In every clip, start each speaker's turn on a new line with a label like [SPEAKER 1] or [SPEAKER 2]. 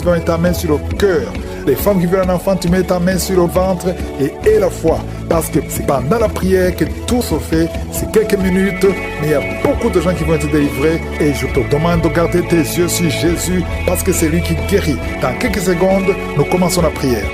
[SPEAKER 1] Tu vas mettre ta main sur le cœur. Les femmes qui veulent un enfant, tu mets ta main sur le ventre et la foi. Parce que c'est pendant la prière que tout se fait. C'est quelques minutes, mais il y a beaucoup de gens qui vont être délivrés. Et je te demande de garder tes yeux sur Jésus parce que c'est lui qui guérit. Dans quelques secondes, nous commençons la prière.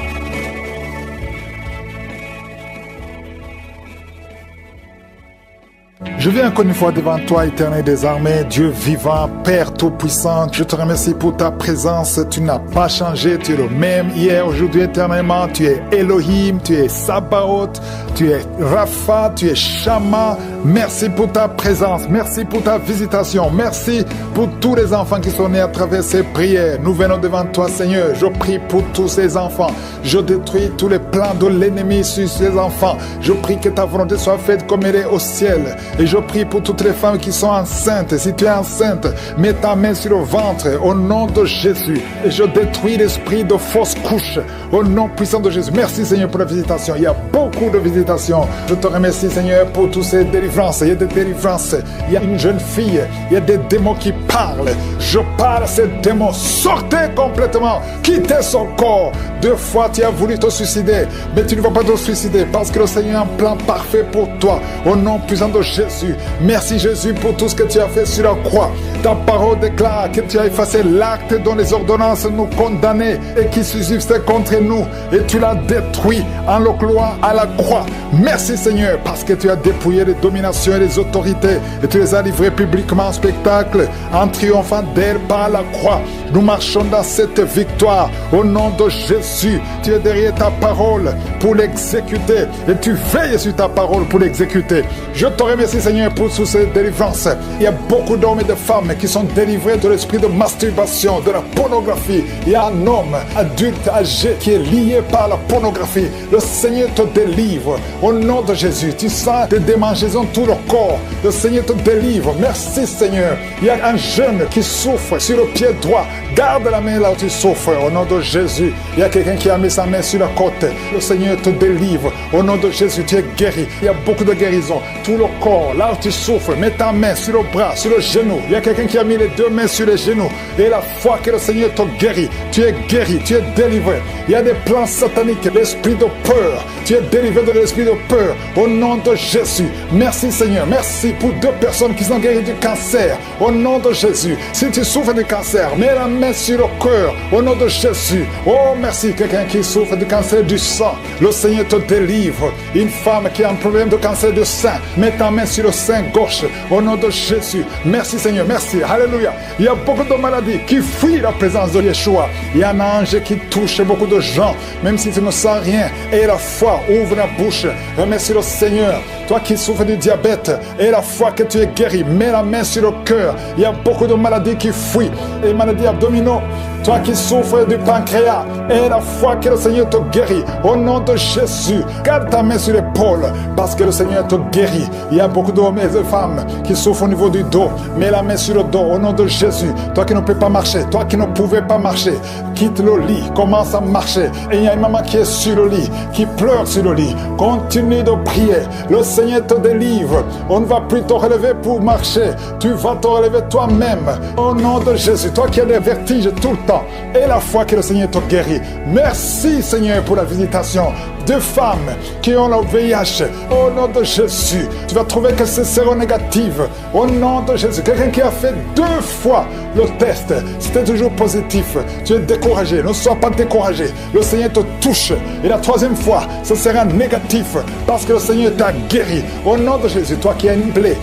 [SPEAKER 1] Je viens encore une fois devant toi, éternel des armées, Dieu vivant, Père tout-puissant. Je te remercie pour ta présence. Tu n'as pas changé. Tu es le même hier, aujourd'hui, éternellement. Tu es Elohim, tu es Sabaoth, tu es Rapha, tu es Shama. Merci pour ta présence. Merci pour ta visitation. Merci pour tous les enfants qui sont nés à travers ces prières. Nous venons devant toi, Seigneur. Je prie pour tous ces enfants. Je détruis tous les plans de l'ennemi sur ces enfants. Je prie que ta volonté soit faite comme elle est au ciel. Et je prie pour toutes les femmes qui sont enceintes. Si tu es enceinte, mets ta main sur le ventre au nom de Jésus. Et je détruis l'esprit de fausse couche au nom puissant de Jésus. Merci Seigneur pour la visitation. Il y a beaucoup de visitations. Je te remercie Seigneur pour toutes ces délivrances. Il y a des délivrances. Il y a une jeune fille. Il y a des démons qui parlent. Je parle à ces démons. Sortez complètement. Quittez son corps. 2 fois tu as voulu te suicider. Mais tu ne vas pas te suicider parce que le Seigneur a un plan parfait pour toi. Au nom puissant de Jésus. Merci Jésus pour tout ce que tu as fait sur la croix. Ta parole déclare que tu as effacé l'acte dont les ordonnances nous condamnaient et qui subsistait contre nous. Et tu l'as détruit en le clouant à la croix. Merci Seigneur parce que tu as dépouillé les dominations et les autorités et tu les as livrées publiquement en spectacle en triomphant d'elles par la croix. Nous marchons dans cette victoire au nom de Jésus. Tu es derrière ta parole pour l'exécuter et tu veilles sur ta parole pour l'exécuter. Je te remercie Seigneur pour toutes ces délivrances. Il y a beaucoup d'hommes et de femmes qui sont délivrés de l'esprit de masturbation, de la pornographie. Il y a un homme adulte âgé qui est lié par la pornographie. Le Seigneur te délivre au nom de Jésus. Tu sens des démangeaisons tout le corps. Le Seigneur te délivre. Merci Seigneur. Il y a un jeune qui souffre sur le pied droit. Garde la main là où tu souffres au nom de Jésus. Il y a quelqu'un qui a mis sa main sur la côte. Le Seigneur te délivre au nom de Jésus. Tu es guéri. Il y a beaucoup de guérison. Tout le corps, là où tu souffres, mets ta main sur le bras, sur le genou. Il y a quelqu'un qui a mis les 2 mains sur les genoux. Et la foi que le Seigneur te guérit. Tu es guéri, tu es délivré. Il y a des plans sataniques, l'esprit de peur. Tu es délivré de l'esprit de peur au nom de Jésus. Merci Seigneur. Merci pour 2 personnes qui sont guéries du cancer au nom de Jésus. Si tu souffres du cancer, mets la main sur le cœur au nom de Jésus. Oh merci. Quelqu'un qui souffre du cancer du sang, le Seigneur te délivre. Une femme qui a un problème de cancer du sein, mets ta main sur le sein gauche au nom de Jésus. Merci Seigneur, merci. Alléluia. Il y a beaucoup de maladies qui fuient la présence de Yeshua. Il y a un ange qui touche beaucoup de gens, même si tu ne sens rien. Et la foi, ouvre la bouche. Remercie le Seigneur. Toi qui souffres du diabète, et la foi que tu es guéri, mets la main sur le cœur. Il y a beaucoup de maladies qui fuient. Les maladies abdominaux. Toi qui souffres du pancréas, et la foi que le Seigneur te guérit. Au nom de Jésus, garde ta main sur l'épaule, parce que le Seigneur te guérit. Il y a beaucoup d'hommes et de femmes qui souffrent au niveau du dos. Mets la main sur le dos, au nom de Jésus. Toi qui ne peux pas marcher, toi qui ne pouvais pas marcher, quitte le lit, commence à marcher. Et il y a une maman qui est sur le lit, qui pleure sur le lit. Continue de prier. Le Seigneur te délivre. On ne va plus te relever pour marcher. Tu vas te relever toi-même. Au nom de Jésus, toi qui as des vertiges tout le temps, et la foi que le Seigneur te guérit. Merci Seigneur pour la visitation. 2 femmes qui ont le VIH. Au nom de Jésus, tu vas trouver que c'est séronégatif. Au nom de Jésus, quelqu'un qui a fait 2 fois le test, c'était toujours positif. Tu es découragé. Ne sois pas découragé. Le Seigneur te touche. Et la 3e fois, ce sera négatif parce que le Seigneur t'a guéri. Au nom de Jésus, toi qui as une plaie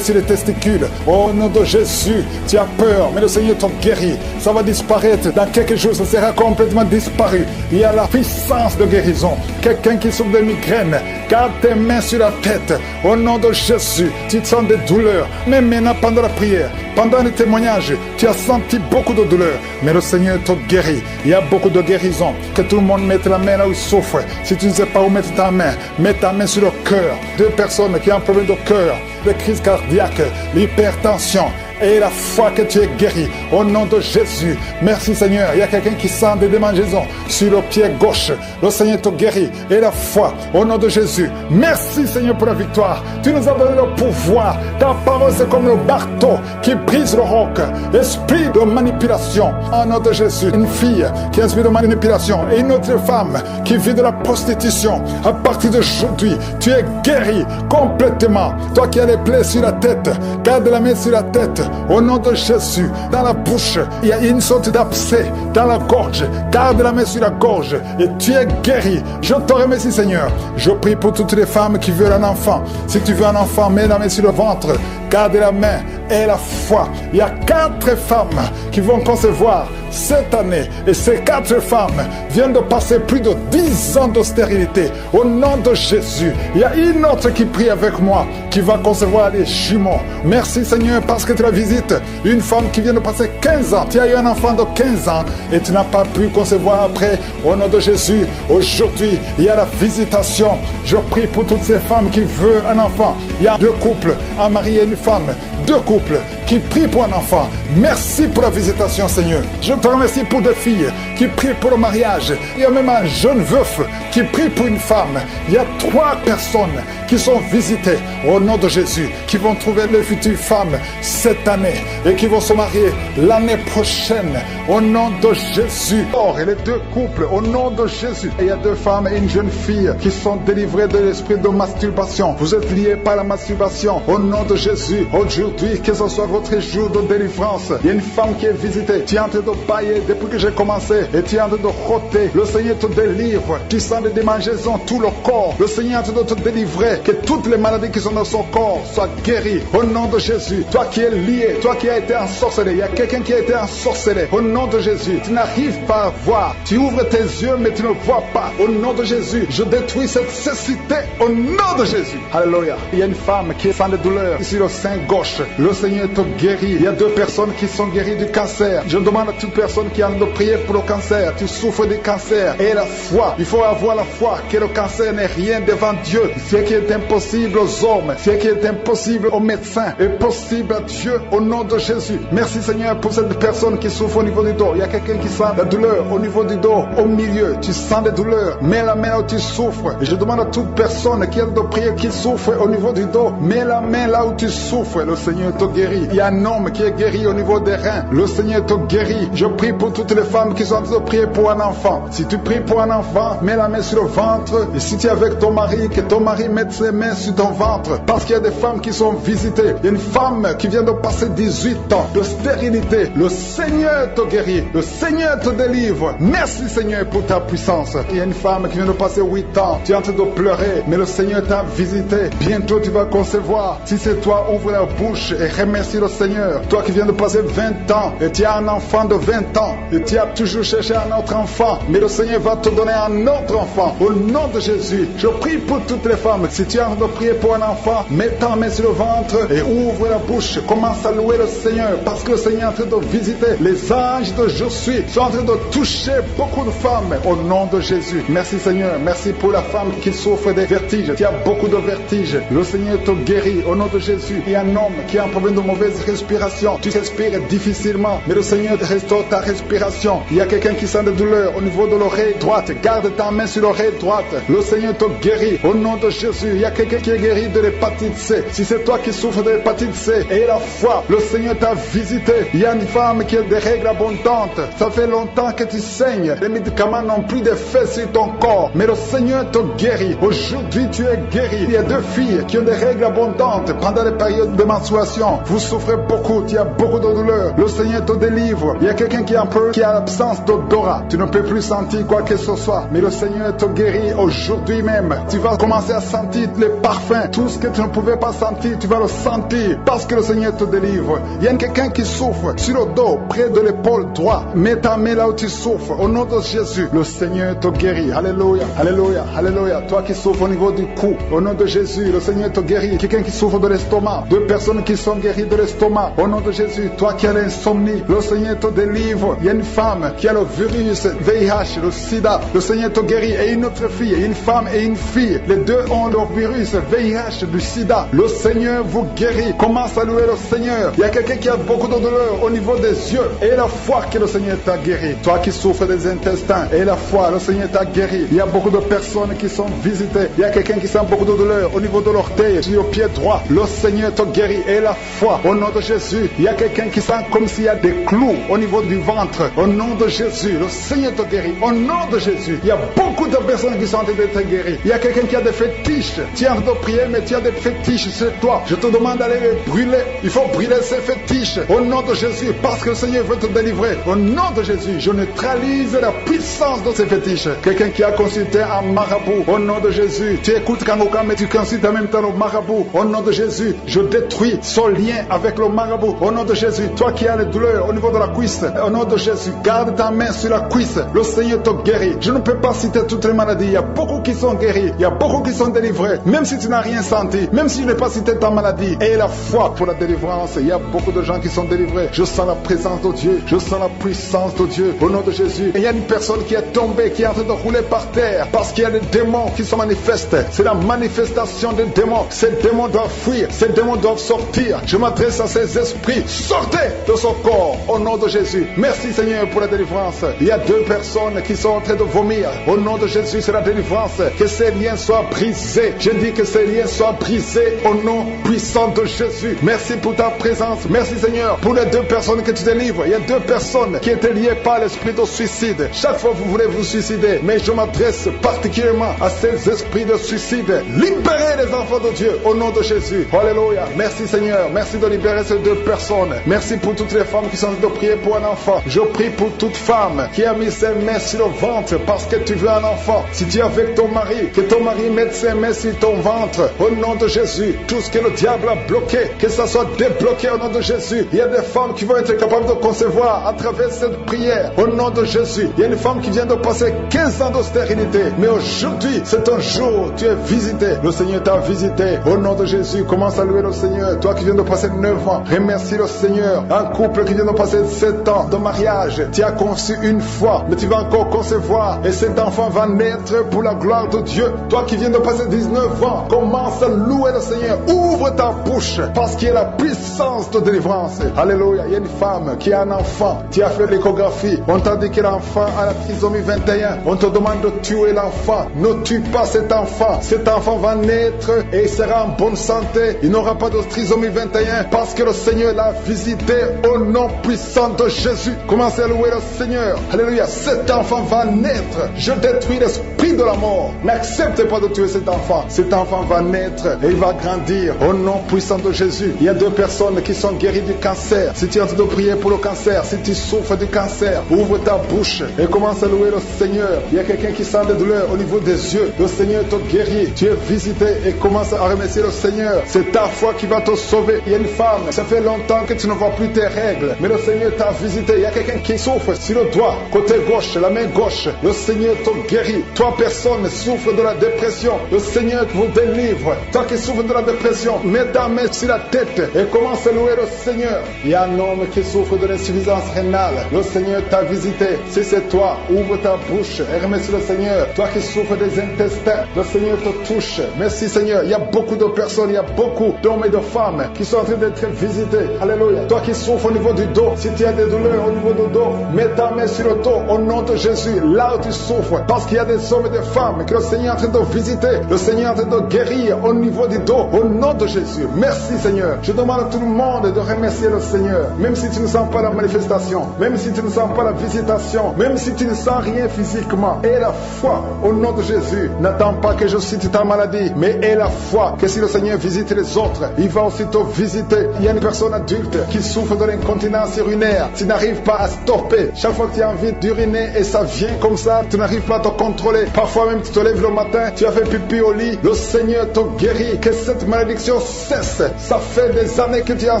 [SPEAKER 1] sur les testicules. Au nom de Jésus, tu as peur, mais le Seigneur te guérit. Ça va disparaître. Dans quelques jours, ça sera complètement disparu. Il y a la puissance de guérison. Quelqu'un qui souffre de migraine, garde tes mains sur la tête. Au nom de Jésus, tu sens des douleurs. Mais maintenant, pendant la prière, pendant les témoignages, tu as senti beaucoup de douleurs. Mais le Seigneur te guérit. Il y a beaucoup de guérison. Que tout le monde mette la main là où il souffre. Si tu ne sais pas où mettre ta main, mets ta main sur le cœur. 2 personnes qui ont un problème de cœur, de crise cardiaque, l'hypertension. et la foi que tu es guéri. Au nom de Jésus. Merci Seigneur. Il y a quelqu'un qui sent des démangeaisons sur le pied gauche. Le Seigneur te guérit. Et la foi. Au nom de Jésus. Merci Seigneur pour la victoire. Tu nous as donné le pouvoir. Ta parole c'est comme le marteau qui brise le roc. Esprit de manipulation. Au nom de Jésus. Une fille qui a esprit de manipulation. Et une autre femme qui vit de la prostitution. À partir d'aujourd'hui, tu es guéri complètement. Toi qui as les plaies sur la tête, garde la main sur la tête. Au nom de Jésus. Dans la bouche, il y a une sorte d'abcès. Dans la gorge, garde la main sur la gorge. Et tu es guéri. Je te remercie Seigneur. Je prie pour toutes les femmes qui veulent un enfant. Si tu veux un enfant, mets la main sur le ventre. Garde la main et la foi. Il y a 4 femmes qui vont concevoir cette année. Et ces 4 femmes viennent de passer plus de 10 ans de stérilité. Au nom de Jésus. Il y a une autre qui prie avec moi, qui va concevoir les jumeaux. Merci Seigneur parce que tu la visites. Une femme qui vient de passer 15 ans. Tu as eu un enfant de 15 ans et tu n'as pas pu concevoir après. Au nom de Jésus, aujourd'hui, il y a la visitation. Je prie pour toutes ces femmes qui veulent un enfant. Il y a 2 couples, un mari et une femme. 2 couples qui prient pour un enfant. Merci pour la visitation Seigneur. Je te remercie pour 2 filles qui prient pour le mariage. Il y a même un jeune veuf qui prie pour une femme. Il y a 3 personnes qui sont visitées au nom de Jésus, qui vont trouver leur future femme cette année et qui vont se marier l'année prochaine au nom de Jésus. Or, et les 2 couples au nom de Jésus. Et il y a 2 femmes et une jeune fille qui sont délivrées de l'esprit de masturbation. Vous êtes liés par la masturbation au nom de Jésus. Aujourd'hui, que ce soit votre jour de délivrance. Il y a une femme qui est visitée. Tu es en train de bailler depuis que j'ai commencé et tu es en train de roter. Le Seigneur te délivre. Tu sens des démangeaisons tout le corps. Le Seigneur est en train de te délivrer. Que toutes les maladies qui sont dans son corps soient guéries au nom de Jésus. Toi qui es lié, toi qui as été ensorcelé, il y a quelqu'un qui a été ensorcelé au nom de Jésus. Tu n'arrives pas à voir. Tu ouvres tes yeux mais tu ne vois pas. Au nom de Jésus, je détruis cette cécité au nom de Jésus. Alléluia. Il y a une femme qui sent des douleurs ici le sein gauche. Le Seigneur te guérit. Il y a 2 personnes qui sont guéries du cancer. Je demande à toute personne qui a envie de prier pour le cancer. Tu souffres du cancer et la foi. Il faut avoir la foi que le cancer n'est rien devant Dieu. Ce qui est impossible aux hommes, ce qui est impossible aux médecins est possible à Dieu au nom de Jésus. Merci Seigneur pour cette personne qui souffre au niveau du dos. Il y a quelqu'un qui sent la douleur au niveau du dos, au milieu. Tu sens des douleurs. Mets la main là où tu souffres. Et je demande à toute personne qui a de prier, qui souffre au niveau du dos, mets la main là où tu souffres. Le Seigneur te guérit. Il y a un homme qui est guéri au niveau des reins. Le Seigneur te guérit. Je prie pour toutes les femmes qui sont en train de prier pour un enfant. Si tu pries pour un enfant, mets la main sur le ventre. Et si tu es avec ton mari, que ton mari mette ses mains sur ton ventre. Parce qu'il y a des femmes qui sont visitées. Il y a une femme qui vient de passer 18 ans de stérilité. Le Seigneur te guérit. Le Seigneur te délivre. Merci Seigneur pour ta puissance. Il y a une femme qui vient de passer 8 ans. Tu es en train de pleurer, mais le Seigneur t'a visité. Bientôt tu vas concevoir. Si c'est toi, ouvre la bouche et remercie le Seigneur. Toi qui viens de passer 20 ans et tu as un enfant de 20 ans et tu as toujours cherché un autre enfant, mais le Seigneur va te donner un autre enfant. Au nom de Jésus, je prie pour toutes les femmes. Si tu es en train de prier pour un enfant, mets ta main sur le ventre et ouvre la bouche. Commence à louer le Seigneur parce que le Seigneur est en train de visiter. Les anges de Je suis sont en train de toucher beaucoup de femmes au nom de Jésus. Merci Seigneur. Merci pour la femme qui souffre des vertiges. Tu as beaucoup de vertiges. Le Seigneur te guérit au nom de Jésus. Il y a un homme qui a un problème de mauvaise respiration. Tu respires difficilement, mais le Seigneur restaure ta respiration. Il y a quelqu'un qui sent des douleurs au niveau de l'oreille droite. Garde ta main sur l'oreille droite. Le Seigneur te guérit au nom de Jésus. Il y a quelqu'un qui est guéri de l'hépatite C. Si c'est toi qui souffres de l'hépatite C et la foi, le Seigneur t'a visité. Il y a une femme qui a des règles abondantes. Ça fait longtemps que tu saignes. Les médicaments n'ont plus d'effet sur ton corps, mais le Seigneur te guérit. Aujourd'hui, tu es guéri. Il y a 2 filles qui ont des règles abondantes pendant les périodes de menstruation. Vous souffrez beaucoup, tu as beaucoup de douleurs. Le Seigneur te délivre. Il y a quelqu'un qui a l'absence d'odorat. Tu ne peux plus sentir quoi que ce soit, mais le Seigneur te guérit aujourd'hui même. Tu vas commencer à sentir les parfums. Tout ce que tu ne pouvais pas sentir, tu vas le sentir parce que le Seigneur te délivre. Il y a quelqu'un qui souffre sur le dos, près de l'épaule droite. Mets ta main là où tu souffres. Au nom de Jésus, le Seigneur te guérit. Alléluia, alléluia, alléluia. Toi qui souffres au niveau du cou, au nom de Jésus, le Seigneur te guérit. Quelqu'un qui souffre de l'estomac, 2 personnes qui sont guéris de l'estomac. Au nom de Jésus, toi qui as l'insomnie, le Seigneur te délivre. Il y a une femme qui a le virus VIH, le sida. Le Seigneur te guérit. Et une autre fille, une femme et une fille. Les deux ont le virus VIH, du sida. Le Seigneur vous guérit. Commence à louer le Seigneur. Il y a quelqu'un qui a beaucoup de douleur au niveau des yeux. Et la foi que le Seigneur t'a guéri. Toi qui souffres des intestins. Et la foi, le Seigneur t'a guéri. Il y a beaucoup de personnes qui sont visitées. Il y a quelqu'un qui sent beaucoup de douleur au niveau de l'orteil, sur le pied droit. Le Seigneur te guérit. Et la foi, au nom de Jésus. Il y a quelqu'un qui sent comme s'il y a des clous au niveau du ventre. Au nom de Jésus, le Seigneur te guérit. Au nom de Jésus, il y a beaucoup de personnes qui sont en train d'être guéries. Il y a quelqu'un qui a des fétiches. Tu es en train de prier, mais tu as des fétiches sur toi. Je te demande d'aller les brûler. Il faut brûler ces fétiches. Au nom de Jésus, parce que le Seigneur veut te délivrer. Au nom de Jésus, je neutralise la puissance de ces fétiches. Quelqu'un qui a consulté un marabout. Au nom de Jésus, tu écoutes Kangoka, mais tu consultes en même temps le marabout. Au nom de Jésus, je détruis son lien avec le marabout. Au nom de Jésus, toi qui as les douleurs au niveau de la cuisse, au nom de Jésus, garde ta main sur la cuisse. Le Seigneur te guérit. Je ne peux pas citer toutes les maladies. Il y a beaucoup qui sont guéris. Il y a beaucoup qui sont délivrés. Même si tu n'as rien senti, même si je n'ai pas cité ta maladie, et la foi pour la délivrance, il y a beaucoup de gens qui sont délivrés. Je sens la présence de Dieu. Je sens la puissance de Dieu. Au nom de Jésus. Et il y a une personne qui est tombée, qui est en train de rouler par terre, parce qu'il y a des démons qui se manifestent. C'est la manifestation des démons. Ces démons doivent fuir. Ces démons doivent sortir. Je m'adresse à ces esprits. Sortez de son corps. Au nom de Jésus. Merci Seigneur pour la délivrance. Il y a deux personnes qui sont en train de vomir. Au nom de Jésus, c'est la délivrance. Que ces liens soient brisés. Je dis que ces liens soient brisés au nom puissant de Jésus. Merci pour ta présence. Merci Seigneur pour les deux personnes que tu délivres. Il y a deux personnes qui étaient liées par l'esprit de suicide. Chaque fois vous voulez vous suicider, mais je m'adresse particulièrement à ces esprits de suicide. Libérez les enfants de Dieu au nom de Jésus. Alléluia. Merci Seigneur. Merci de libérer ces deux personnes. Merci pour toutes les femmes qui sont en train de prier pour un enfant. Je prie pour toute femme qui a mis ses mains sur le ventre parce que tu veux un enfant. Si tu es avec ton mari, que ton mari mette ses mains sur ton ventre. Au nom de Jésus, tout ce que le diable a bloqué, que ça soit débloqué au nom de Jésus. Il y a des femmes qui vont être capables de concevoir à travers cette prière. Au nom de Jésus, il y a une femme qui vient de passer 15 ans de stérilité. Mais aujourd'hui, c'est un jour, tu es visité. Le Seigneur t'a visité. Au nom de Jésus, commence à louer le Seigneur. Toi qui viens de passer 9 ans, remercie le Seigneur. Un couple qui vient de passer 7 ans de mariage, tu as conçu une fois, mais tu vas encore concevoir. Et cet enfant va naître pour la gloire de Dieu. Toi qui viens de passer 19 ans, commence à louer le Seigneur. Ouvre ta bouche, parce qu'il y a la puissance de délivrance. Alléluia. Il y a une femme qui a un enfant. Tu as fait l'échographie. On t'a dit que l'enfant a la trisomie 21. On te demande de tuer l'enfant. Ne tue pas cet enfant. Cet enfant va naître et il sera en bonne santé. Il n'aura pas de trisomie 21 parce que le Seigneur l'a visité au nom puissant de Jésus. Commencez à louer le Seigneur. Alléluia. Cet enfant va naître. Je détruis l'esprit de la mort. N'acceptez pas de tuer cet enfant. Cet enfant va naître et il va grandir au nom puissant de Jésus. Il y a deux personnes qui sont guéries du cancer. Si tu es en train de prier pour le cancer, si tu souffres du cancer, ouvre ta bouche et commence à louer le Seigneur. Il y a quelqu'un qui sent des douleurs au niveau des yeux. Le Seigneur te guérit. Tu es visité et commence à remercier le Seigneur. C'est ta foi qui va te sauver. Il y a une femme, ça fait longtemps que tu ne vois plus tes règles, mais le Seigneur t'a visité. Il y a quelqu'un qui souffre sur le doigt, côté gauche, la main gauche. Le Seigneur te guérit. Toi, personne souffre de la dépression. Le Seigneur vous délivre. Toi qui souffres de la dépression, mets ta main sur la tête et commence à louer le Seigneur. Il y a un homme qui souffre de l'insuffisance rénale. Le Seigneur t'a visité. Si c'est toi, ouvre ta bouche et remercie le Seigneur. Toi qui souffres des intestins, le Seigneur te touche. Merci Seigneur. Il y a beaucoup de personnes, il y a beaucoup d'hommes et de femmes qui sont en train d'être visités. Alléluia. Toi qui souffres au niveau du dos, si tu as des douleurs au niveau du dos, mets ta main sur le dos au nom de Jésus. Là où tu souffres, parce qu'il y a des hommes et des femmes que le Seigneur est en train de visiter. Le Seigneur est en train de guérir au niveau du dos, au nom de Jésus. Merci Seigneur. Je demande à tout le monde de remercier le Seigneur. Même si tu ne sens pas la manifestation, même si tu ne sens pas la visitation, même si tu ne sens rien physiquement, aie la foi au nom de Jésus. N'attends pas que je cite ta maladie, mais aie la foi que si le Seigneur visite les autres, il va aussi te visiter. Il y a une personne adulte qui souffre de l'incontinence urinaire. Tu n'arrives pas à stopper. Chaque fois que tu as envie d'uriner et ça vient comme ça, tu n'arrives pas à te contrôler. Parfois même tu te lèves le matin, tu as fait pipi au lit, le Seigneur te guérit. Que cette malédiction cesse. Ça fait des années que tu en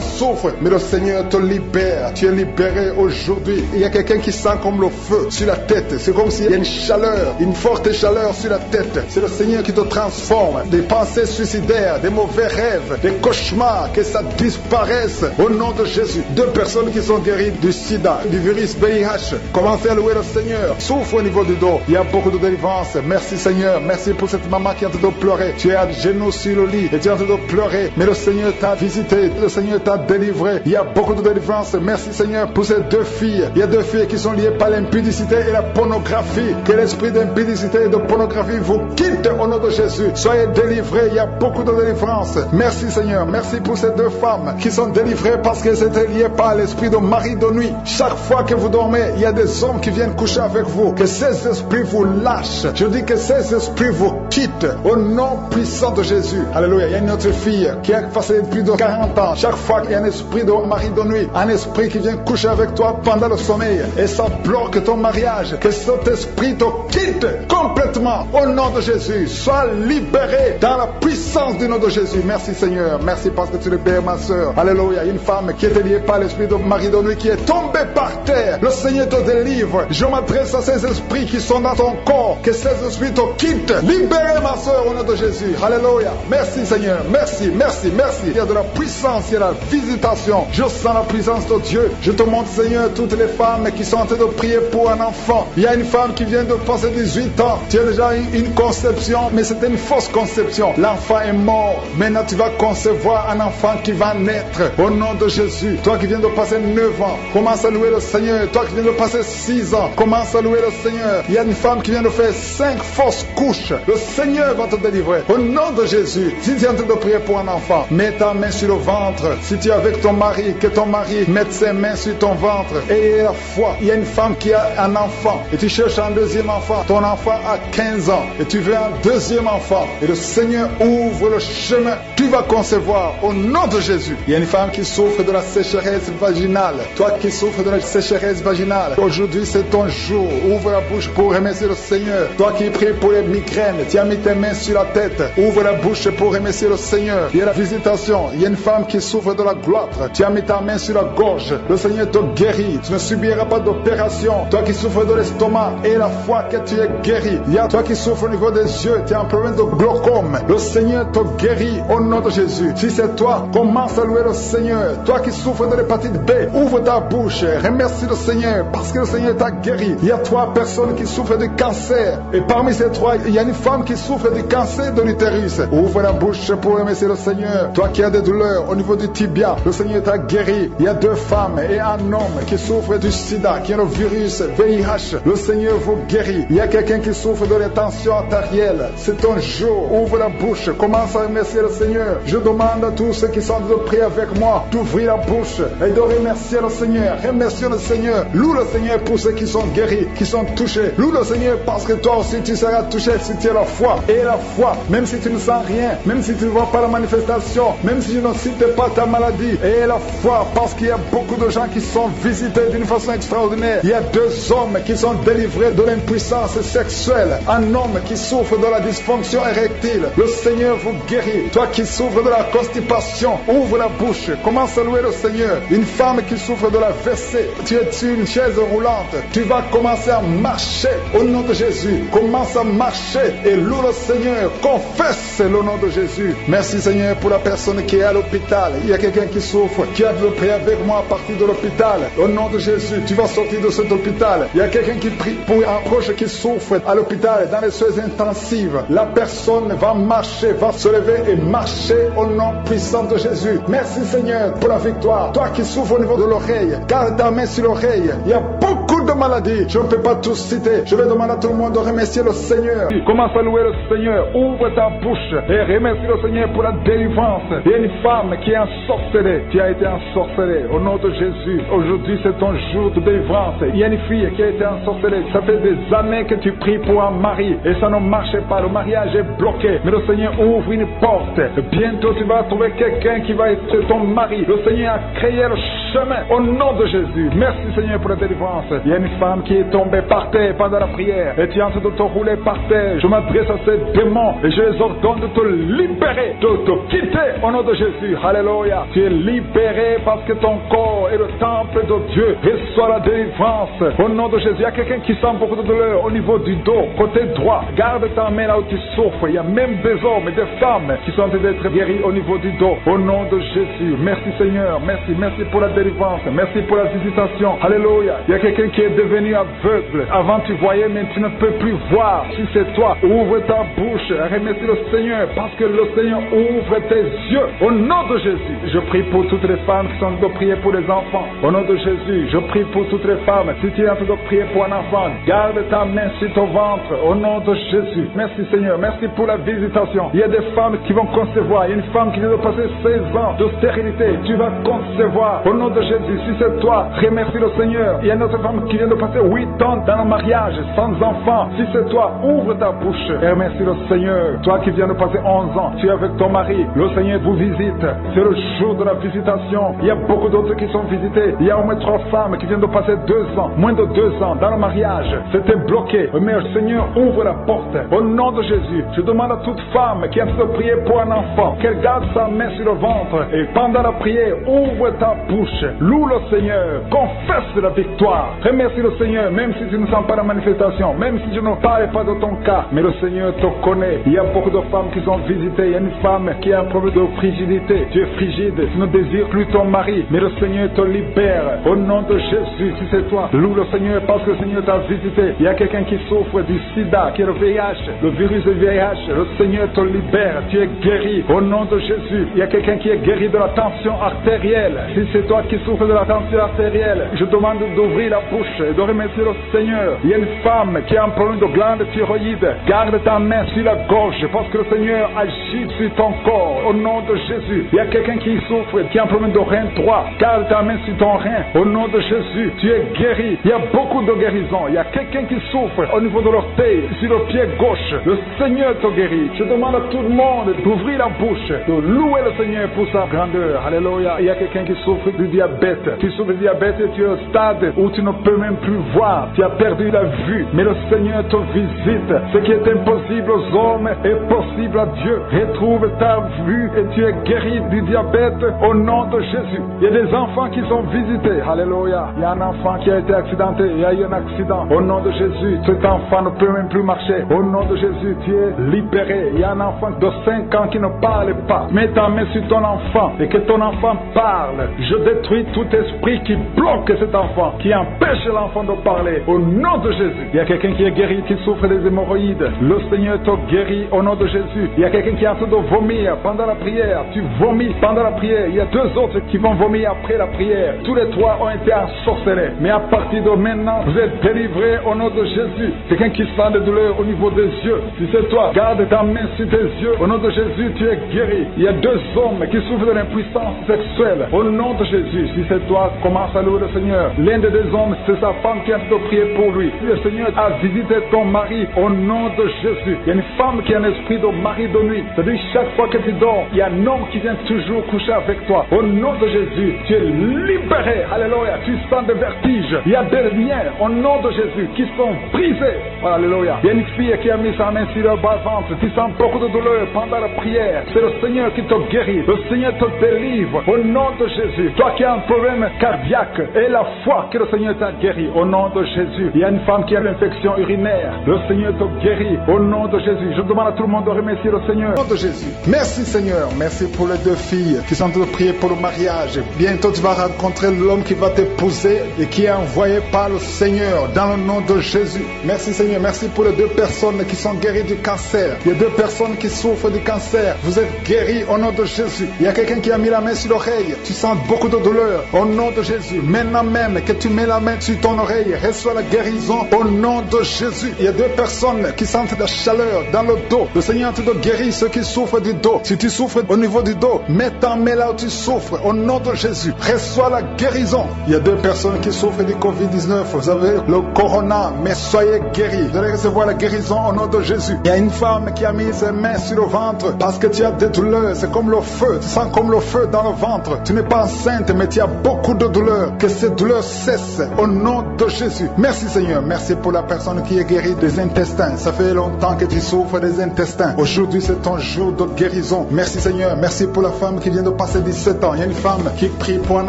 [SPEAKER 1] souffres, mais le Seigneur te libère. Tu es libéré aujourd'hui. Il y a quelqu'un qui sent comme le feu sur la tête. C'est comme s'il y a une chaleur, une forte chaleur sur la tête. C'est le Seigneur qui te transforme. Des pensées suicidaires, des mauvais rêves, des cauchemars sida, que ça disparaisse au nom de Jésus. 2 personnes qui sont guéries du sida, du virus VIH. Commencez à louer le Seigneur. Souffre au niveau du dos. Il y a beaucoup de délivrance. Merci Seigneur. Merci pour cette maman qui est en train de pleurer. Tu es à genoux sur le lit et tu es en train de pleurer. Mais le Seigneur t'a visité. Le Seigneur t'a délivré. Il y a beaucoup de délivrance. Merci Seigneur pour ces 2 filles. Il y a 2 filles qui sont liées par l'impudicité et la pornographie. Que l'esprit d'impudicité et de pornographie vous quitte au nom de Jésus. Soyez délivrés. Il y a beaucoup de délivrance. Merci Seigneur. Merci pour ces 2 femmes qui sont délivrées parce qu'elles étaient liées par l'esprit de mari de nuit. Chaque fois que vous dormez, il y a des hommes qui viennent coucher avec vous. Que ces esprits vous lâchent. Je dis que ces esprits vous quittent au nom puissant de Jésus. Alléluia. Il y a une autre fille qui a passé plus de 40 ans. Chaque fois qu'il y a un esprit de mari de nuit, un esprit qui vient coucher avec toi pendant le sommeil et ça bloque ton mariage, que cet esprit te quitte complètement au nom de Jésus. Sois libéré dans la puissance du nom de Jésus. Merci Seigneur. Merci parce que tu libères ma soeur. Alléluia. Une femme qui était liée par l'esprit de mari de nuit qui est tombée par terre. Le Seigneur te délivre. Je m'adresse à ces esprits qui sont dans ton corps. Que ces esprits te quittent. Libérez ma soeur au nom de Jésus. Alléluia. Merci Seigneur. Merci, merci, merci. Il y a de la puissance, il y a la visitation. Je sens la puissance de Dieu. Je te montre Seigneur toutes les femmes qui sont en train de prier pour un enfant. Il y a une femme qui vient de passer 18 ans. Tu as déjà une conception, mais c'était une fausse conception. L'enfant est mort. Maintenant tu vas concevoir un enfant qui va naître au nom de Jésus. Toi qui viens de passer 9 ans, commence à louer le Seigneur. Toi qui viens de passer 6 ans, commence à louer le Seigneur. Il y a une femme qui vient de faire 5 fausses couches. Le Seigneur va te délivrer au nom de Jésus. Si tu es en train de prier pour un enfant, mets ta main sur le ventre. Si tu es avec ton mari, que ton mari mette ses mains sur ton ventre et la foi. Il y a une femme qui a un enfant et tu cherches un deuxième enfant. Ton enfant a 15 ans et tu veux un deuxième enfant et le Seigneur ouvre le chemin. Tu vas concevoir au nom de Jésus. Il y a une femme qui souffre de la sécheresse vaginale. Toi qui souffres de la sécheresse vaginale, aujourd'hui c'est ton jour. Ouvre la bouche pour remercier le Seigneur. Toi qui pries pour les migraines, tu as mis tes mains sur la tête. Ouvre la bouche pour remercier le Seigneur. Il y a la visitation. Il y a une femme qui souffre de la gloître. Tu as mis ta main sur la gorge. Le Seigneur te guérit. Tu ne subiras pas d'opération. Toi qui souffres de l'estomac et la foi que tu es guéri. Il y a toi qui souffres au niveau des yeux. Tu as un problème de glaucome. Le Seigneur te guérit au nom de Jésus. Si c'est toi, commence à louer le Seigneur. Toi qui souffres de l'hépatite B, ouvre ta bouche. Remercie le Seigneur parce que le Seigneur t'a guéri. Il y a 3 personnes qui souffrent de cancer. Et parmi ces 3, il y a une femme qui souffre du cancer de l'utérus. Ouvre la bouche pour remercier le Seigneur. Toi qui as des douleurs au niveau du tibia, le Seigneur t'a guéri. Il y a 2 femmes et un homme qui souffrent du sida, qui a le virus VIH. Le Seigneur vous guérit. Il y a quelqu'un qui souffre de la tension artérielle. C'est ton jour. Ouvre la bouche. Commence à remercier le Seigneur. Je demande à tous ceux qui sont de prier avec moi d'ouvrir la bouche et de remercier le Seigneur. Remercie le Seigneur. Loue le Seigneur pour ceux qui sont guéris, qui sont touchés. Loue le Seigneur parce que toi aussi tu seras touché si tu as la foi. Et la foi, même si tu ne sens rien, même si tu ne vois pas la manifestation, même si tu ne cites pas ta maladie. Et la foi, parce qu'il y a beaucoup de gens qui sont visités d'une façon extraordinaire. Il y a 2 hommes qui sont délivrés de l'impuissance sexuelle. Un homme qui souffre de la dysfonction érectile. Le Seigneur vous guérit. Toi qui souffres de la constipation, ouvre la bouche. Commence à louer le Seigneur. Une femme qui souffre de la WC, tu es sur une chaise roulante. Tu vas commencer à marcher au nom de Jésus. Commence à marcher et loue le Seigneur. Confesse le nom de Jésus. Merci Seigneur pour la personne qui est à l'hôpital. Il y a quelqu'un qui souffre, qui a de prier avec moi à partir de l'hôpital. Au nom de Jésus, tu vas sortir de cet hôpital. Il y a quelqu'un qui prie pour un proche qui souffre à l'hôpital, dans les soins intensives. La personne va marcher, va se lever et marcher au nom puissant de Jésus. Merci Seigneur pour la victoire. Toi qui souffres au niveau de l'oreille, garde ta main sur l'oreille. Il y a beaucoup de maladies. Je ne peux pas tous citer. Je vais demander à tout le monde de remercier le Seigneur. Commence à louer le Seigneur. Ouvre ta bouche et remercie le Seigneur pour la délivrance. Il y a une femme qui est ensorcelée. Tu as été ensorcelée au nom de Jésus. Aujourd'hui, c'est ton jour de délivrance. Il y a une fille qui a été ensorcelée. Ça fait des années que tu pries pour un mari et ça ne marche pas. Le mariage est bloqué. Mais le Seigneur ouvre une porte. Bientôt, tu vas trouver quelqu'un qui va être ton mari. Le Seigneur a créé le chemin. Au nom de Jésus. Merci Seigneur pour la délivrance. Il y a une femme qui est tombée par terre pendant la prière et tu es en train de te rouler par terre. Je m'adresse à ces démons et je les ordonne de te libérer, de te quitter au nom de Jésus. Alléluia. Tu es libéré parce que ton corps est le temple de Dieu. Reçois la délivrance au nom de Jésus. Il y a quelqu'un qui sent beaucoup de douleur au niveau du dos, côté droit. Garde ta main là où tu souffres. Il y a même des hommes et des femmes qui sont en train d'être guéris au niveau du dos. Au nom de Jésus. Merci Seigneur. Merci. Merci pour la délivrance. Merci pour la visitation. Alléluia. Il y a quelqu'un qui est devenu aveugle. Avant tu voyais, mais tu ne peux plus voir. Si c'est toi, ouvre ta bouche. Remercie le Seigneur parce que le Seigneur ouvre tes yeux. Au nom de Jésus. Je prie pour toutes les femmes qui sont en train de prier pour les enfants. Au nom de Jésus. Je prie pour toutes les femmes. Si tu es en train de prier pour un enfant, garde ta main sur ton ventre. Au nom de Jésus. Merci Seigneur. Merci pour la visitation. Il y a des femmes qui vont concevoir. Il y a une femme qui vient de passer 16 ans de stérilité. Tu vas concevoir. Au nom de Jésus. Si c'est toi, remercie le Seigneur. Il y a une autre femme qui vient de passer 8 ans dans le mariage, sans enfant. Si c'est toi, ouvre ta bouche et remercie le Seigneur. Toi qui viens de passer 11 ans, tu es avec ton mari. Le Seigneur vous visite. C'est le jour de la visitation. Il y a beaucoup d'autres qui sont visités. Il y a au moins 3 femmes qui viennent de passer 2 ans, moins de 2 ans dans le mariage. C'était bloqué. Mais le Seigneur ouvre la porte. Au nom de Jésus, je demande à toute femme qui a de prier pour un enfant qu'elle garde sa main sur le ventre et pendant la prière, ouvre ta bouche. Loue le Seigneur. Confesse la victoire. Remercie le Seigneur, même si tu ne sens pas la manifestation, même si je ne parle pas de ton cas, mais le Seigneur te connaît. Il y a beaucoup de femmes qui sont visitées. Il y a une femme qui a un problème de frigidité. Tu es frigide, tu ne désires plus ton mari, mais le Seigneur te libère. Au nom de Jésus, si c'est toi, loue le Seigneur parce que le Seigneur t'a visité. Il y a quelqu'un qui souffre du sida, qui est le VIH, le virus du VIH. Le Seigneur te libère. Tu es guéri. Au nom de Jésus. Il y a quelqu'un qui est guéri de la tension artérielle. Si c'est toi qui souffres de la tension artérielle, je demande d'ouvrir la bouche et de remercier le Seigneur. Il y a une femme qui a un problème de glande thyroïde. Garde ta main sur la gorge parce que le Seigneur agit sur ton corps. Au nom de Jésus. Il y a quelqu'un qui souffre, qui a un problème de rein droit. Garde ta main sur ton rein. Au nom de Jésus. Tu es guéri. Il y a beaucoup de guérisons. Il y a quelqu'un qui souffre au niveau de l'orteil, sur le pied gauche. Le Seigneur te guérit. Je demande à tout le monde d'ouvrir la bouche, de louer le Seigneur pour sa grandeur. Alléluia. Il y a quelqu'un qui souffre du diabète. Tu souffres du diabète et tu es au stade où tu ne peux même plus voir. Tu as perdu la vue. Mais le Seigneur te visite. Ce qui est impossible aux hommes est possible à Dieu. Retrouve ta vue et tu es guéri du diabète au nom de Jésus. Il y a des enfants qui sont visités. Alléluia. Il y a un enfant qui a été accidenté. Il y a eu un accident. Au nom de Jésus, cet enfant ne peut même plus marcher. Au nom de Jésus, tu es libéré. Il y a un enfant de 5 ans qui ne parle pas. Mets ta main sur ton enfant et que ton enfant parle. Je détruis tout esprit qui bloque cet enfant, qui empêche l'enfant de parler. Au nom de Jésus. Il y a quelqu'un qui est guéri, qui souffre des hémorroïdes. Le Seigneur te guérit au nom de Jésus. Il y a quelqu'un qui est en train de vomir pendant la prière. Tu vomis pendant la prière. Il y a 2 autres qui vont vomir après la prière. Tous les 3 ont été ensorcelés. Mais à partir de maintenant, vous êtes délivrés au nom de Jésus. Quelqu'un qui sent des douleurs au niveau des yeux. Si c'est toi, garde ta main sur tes yeux. Au nom de Jésus, tu es guéri. Il y a 2 hommes qui souffrent de l'impuissance sexuelle. Au nom de Jésus, si c'est toi, commence à louer le Seigneur. L'un des 2 hommes, c'est sa femme qui a de prier pour lui. Le Seigneur a visité ton mari au nom de Jésus. Il y a une femme qui a un esprit de mari de nuit. C'est-à-dire chaque fois que tu dors, il y a un homme qui vient toujours coucher avec toi. Au nom de Jésus, tu es libéré. Alléluia. Tu sens des vertiges. Il y a des liens au nom de Jésus qui sont brisés. Alléluia. Il y a une fille qui a mis sa main sur le bas-ventre. Tu sens beaucoup de douleur pendant la prière. C'est le Seigneur qui te guérit. Le Seigneur te délivre. Au nom de Jésus. Toi qui as un problème cardiaque et la foi que le Seigneur t'a guéri. Au nom de Jésus. Il y a une femme qui a l'infection urinaire. Le Seigneur te guérit. Au nom de Jésus. Je demande à tout le monde de remercier le Seigneur. Au nom de Jésus. Merci Seigneur. Merci pour les 2 filles qui sont en train de prier pour le mariage. Bientôt tu vas rencontrer l'homme qui va t'épouser et qui est envoyé par le Seigneur dans le nom de Jésus. Merci Seigneur. Merci pour les 2 personnes qui sont guéries du cancer. Il y a 2 personnes qui souffrent du cancer. Vous êtes guéris au nom de Jésus. Il y a quelqu'un qui a mis la main sur l'oreille. Tu sens beaucoup de douleur au nom de Jésus. Maintenant même que tu mets la main sur ton oreille, reçois la guérison au nom de Jésus. Il y a 2 personnes qui sentent la chaleur dans le dos. Le Seigneur te guérit ceux qui souffrent du dos. Si tu souffres au niveau du dos, mets ta main là où tu souffres au nom de Jésus. Reçois la guérison. Il y a 2 personnes qui souffrent du Covid-19. Vous avez le corona, mais soyez guéris. Vous allez recevoir la guérison au nom de Jésus. Il y a une femme qui a mis ses mains sur le ventre parce que tu as des douleurs. C'est comme le feu. Tu sens comme le feu dans le ventre. Tu n'es pas enceinte, mais tu as beaucoup de douleurs. Que ces douleurs cessent au nom de Jésus. Merci Seigneur. Merci pour la personne qui est guérie des intestins. Ça fait longtemps que tu souffres des intestins. Aujourd'hui, c'est ton jour de guérison. Merci Seigneur. Merci pour la femme qui vient de passer 17 ans. Il y a une femme qui prie pour un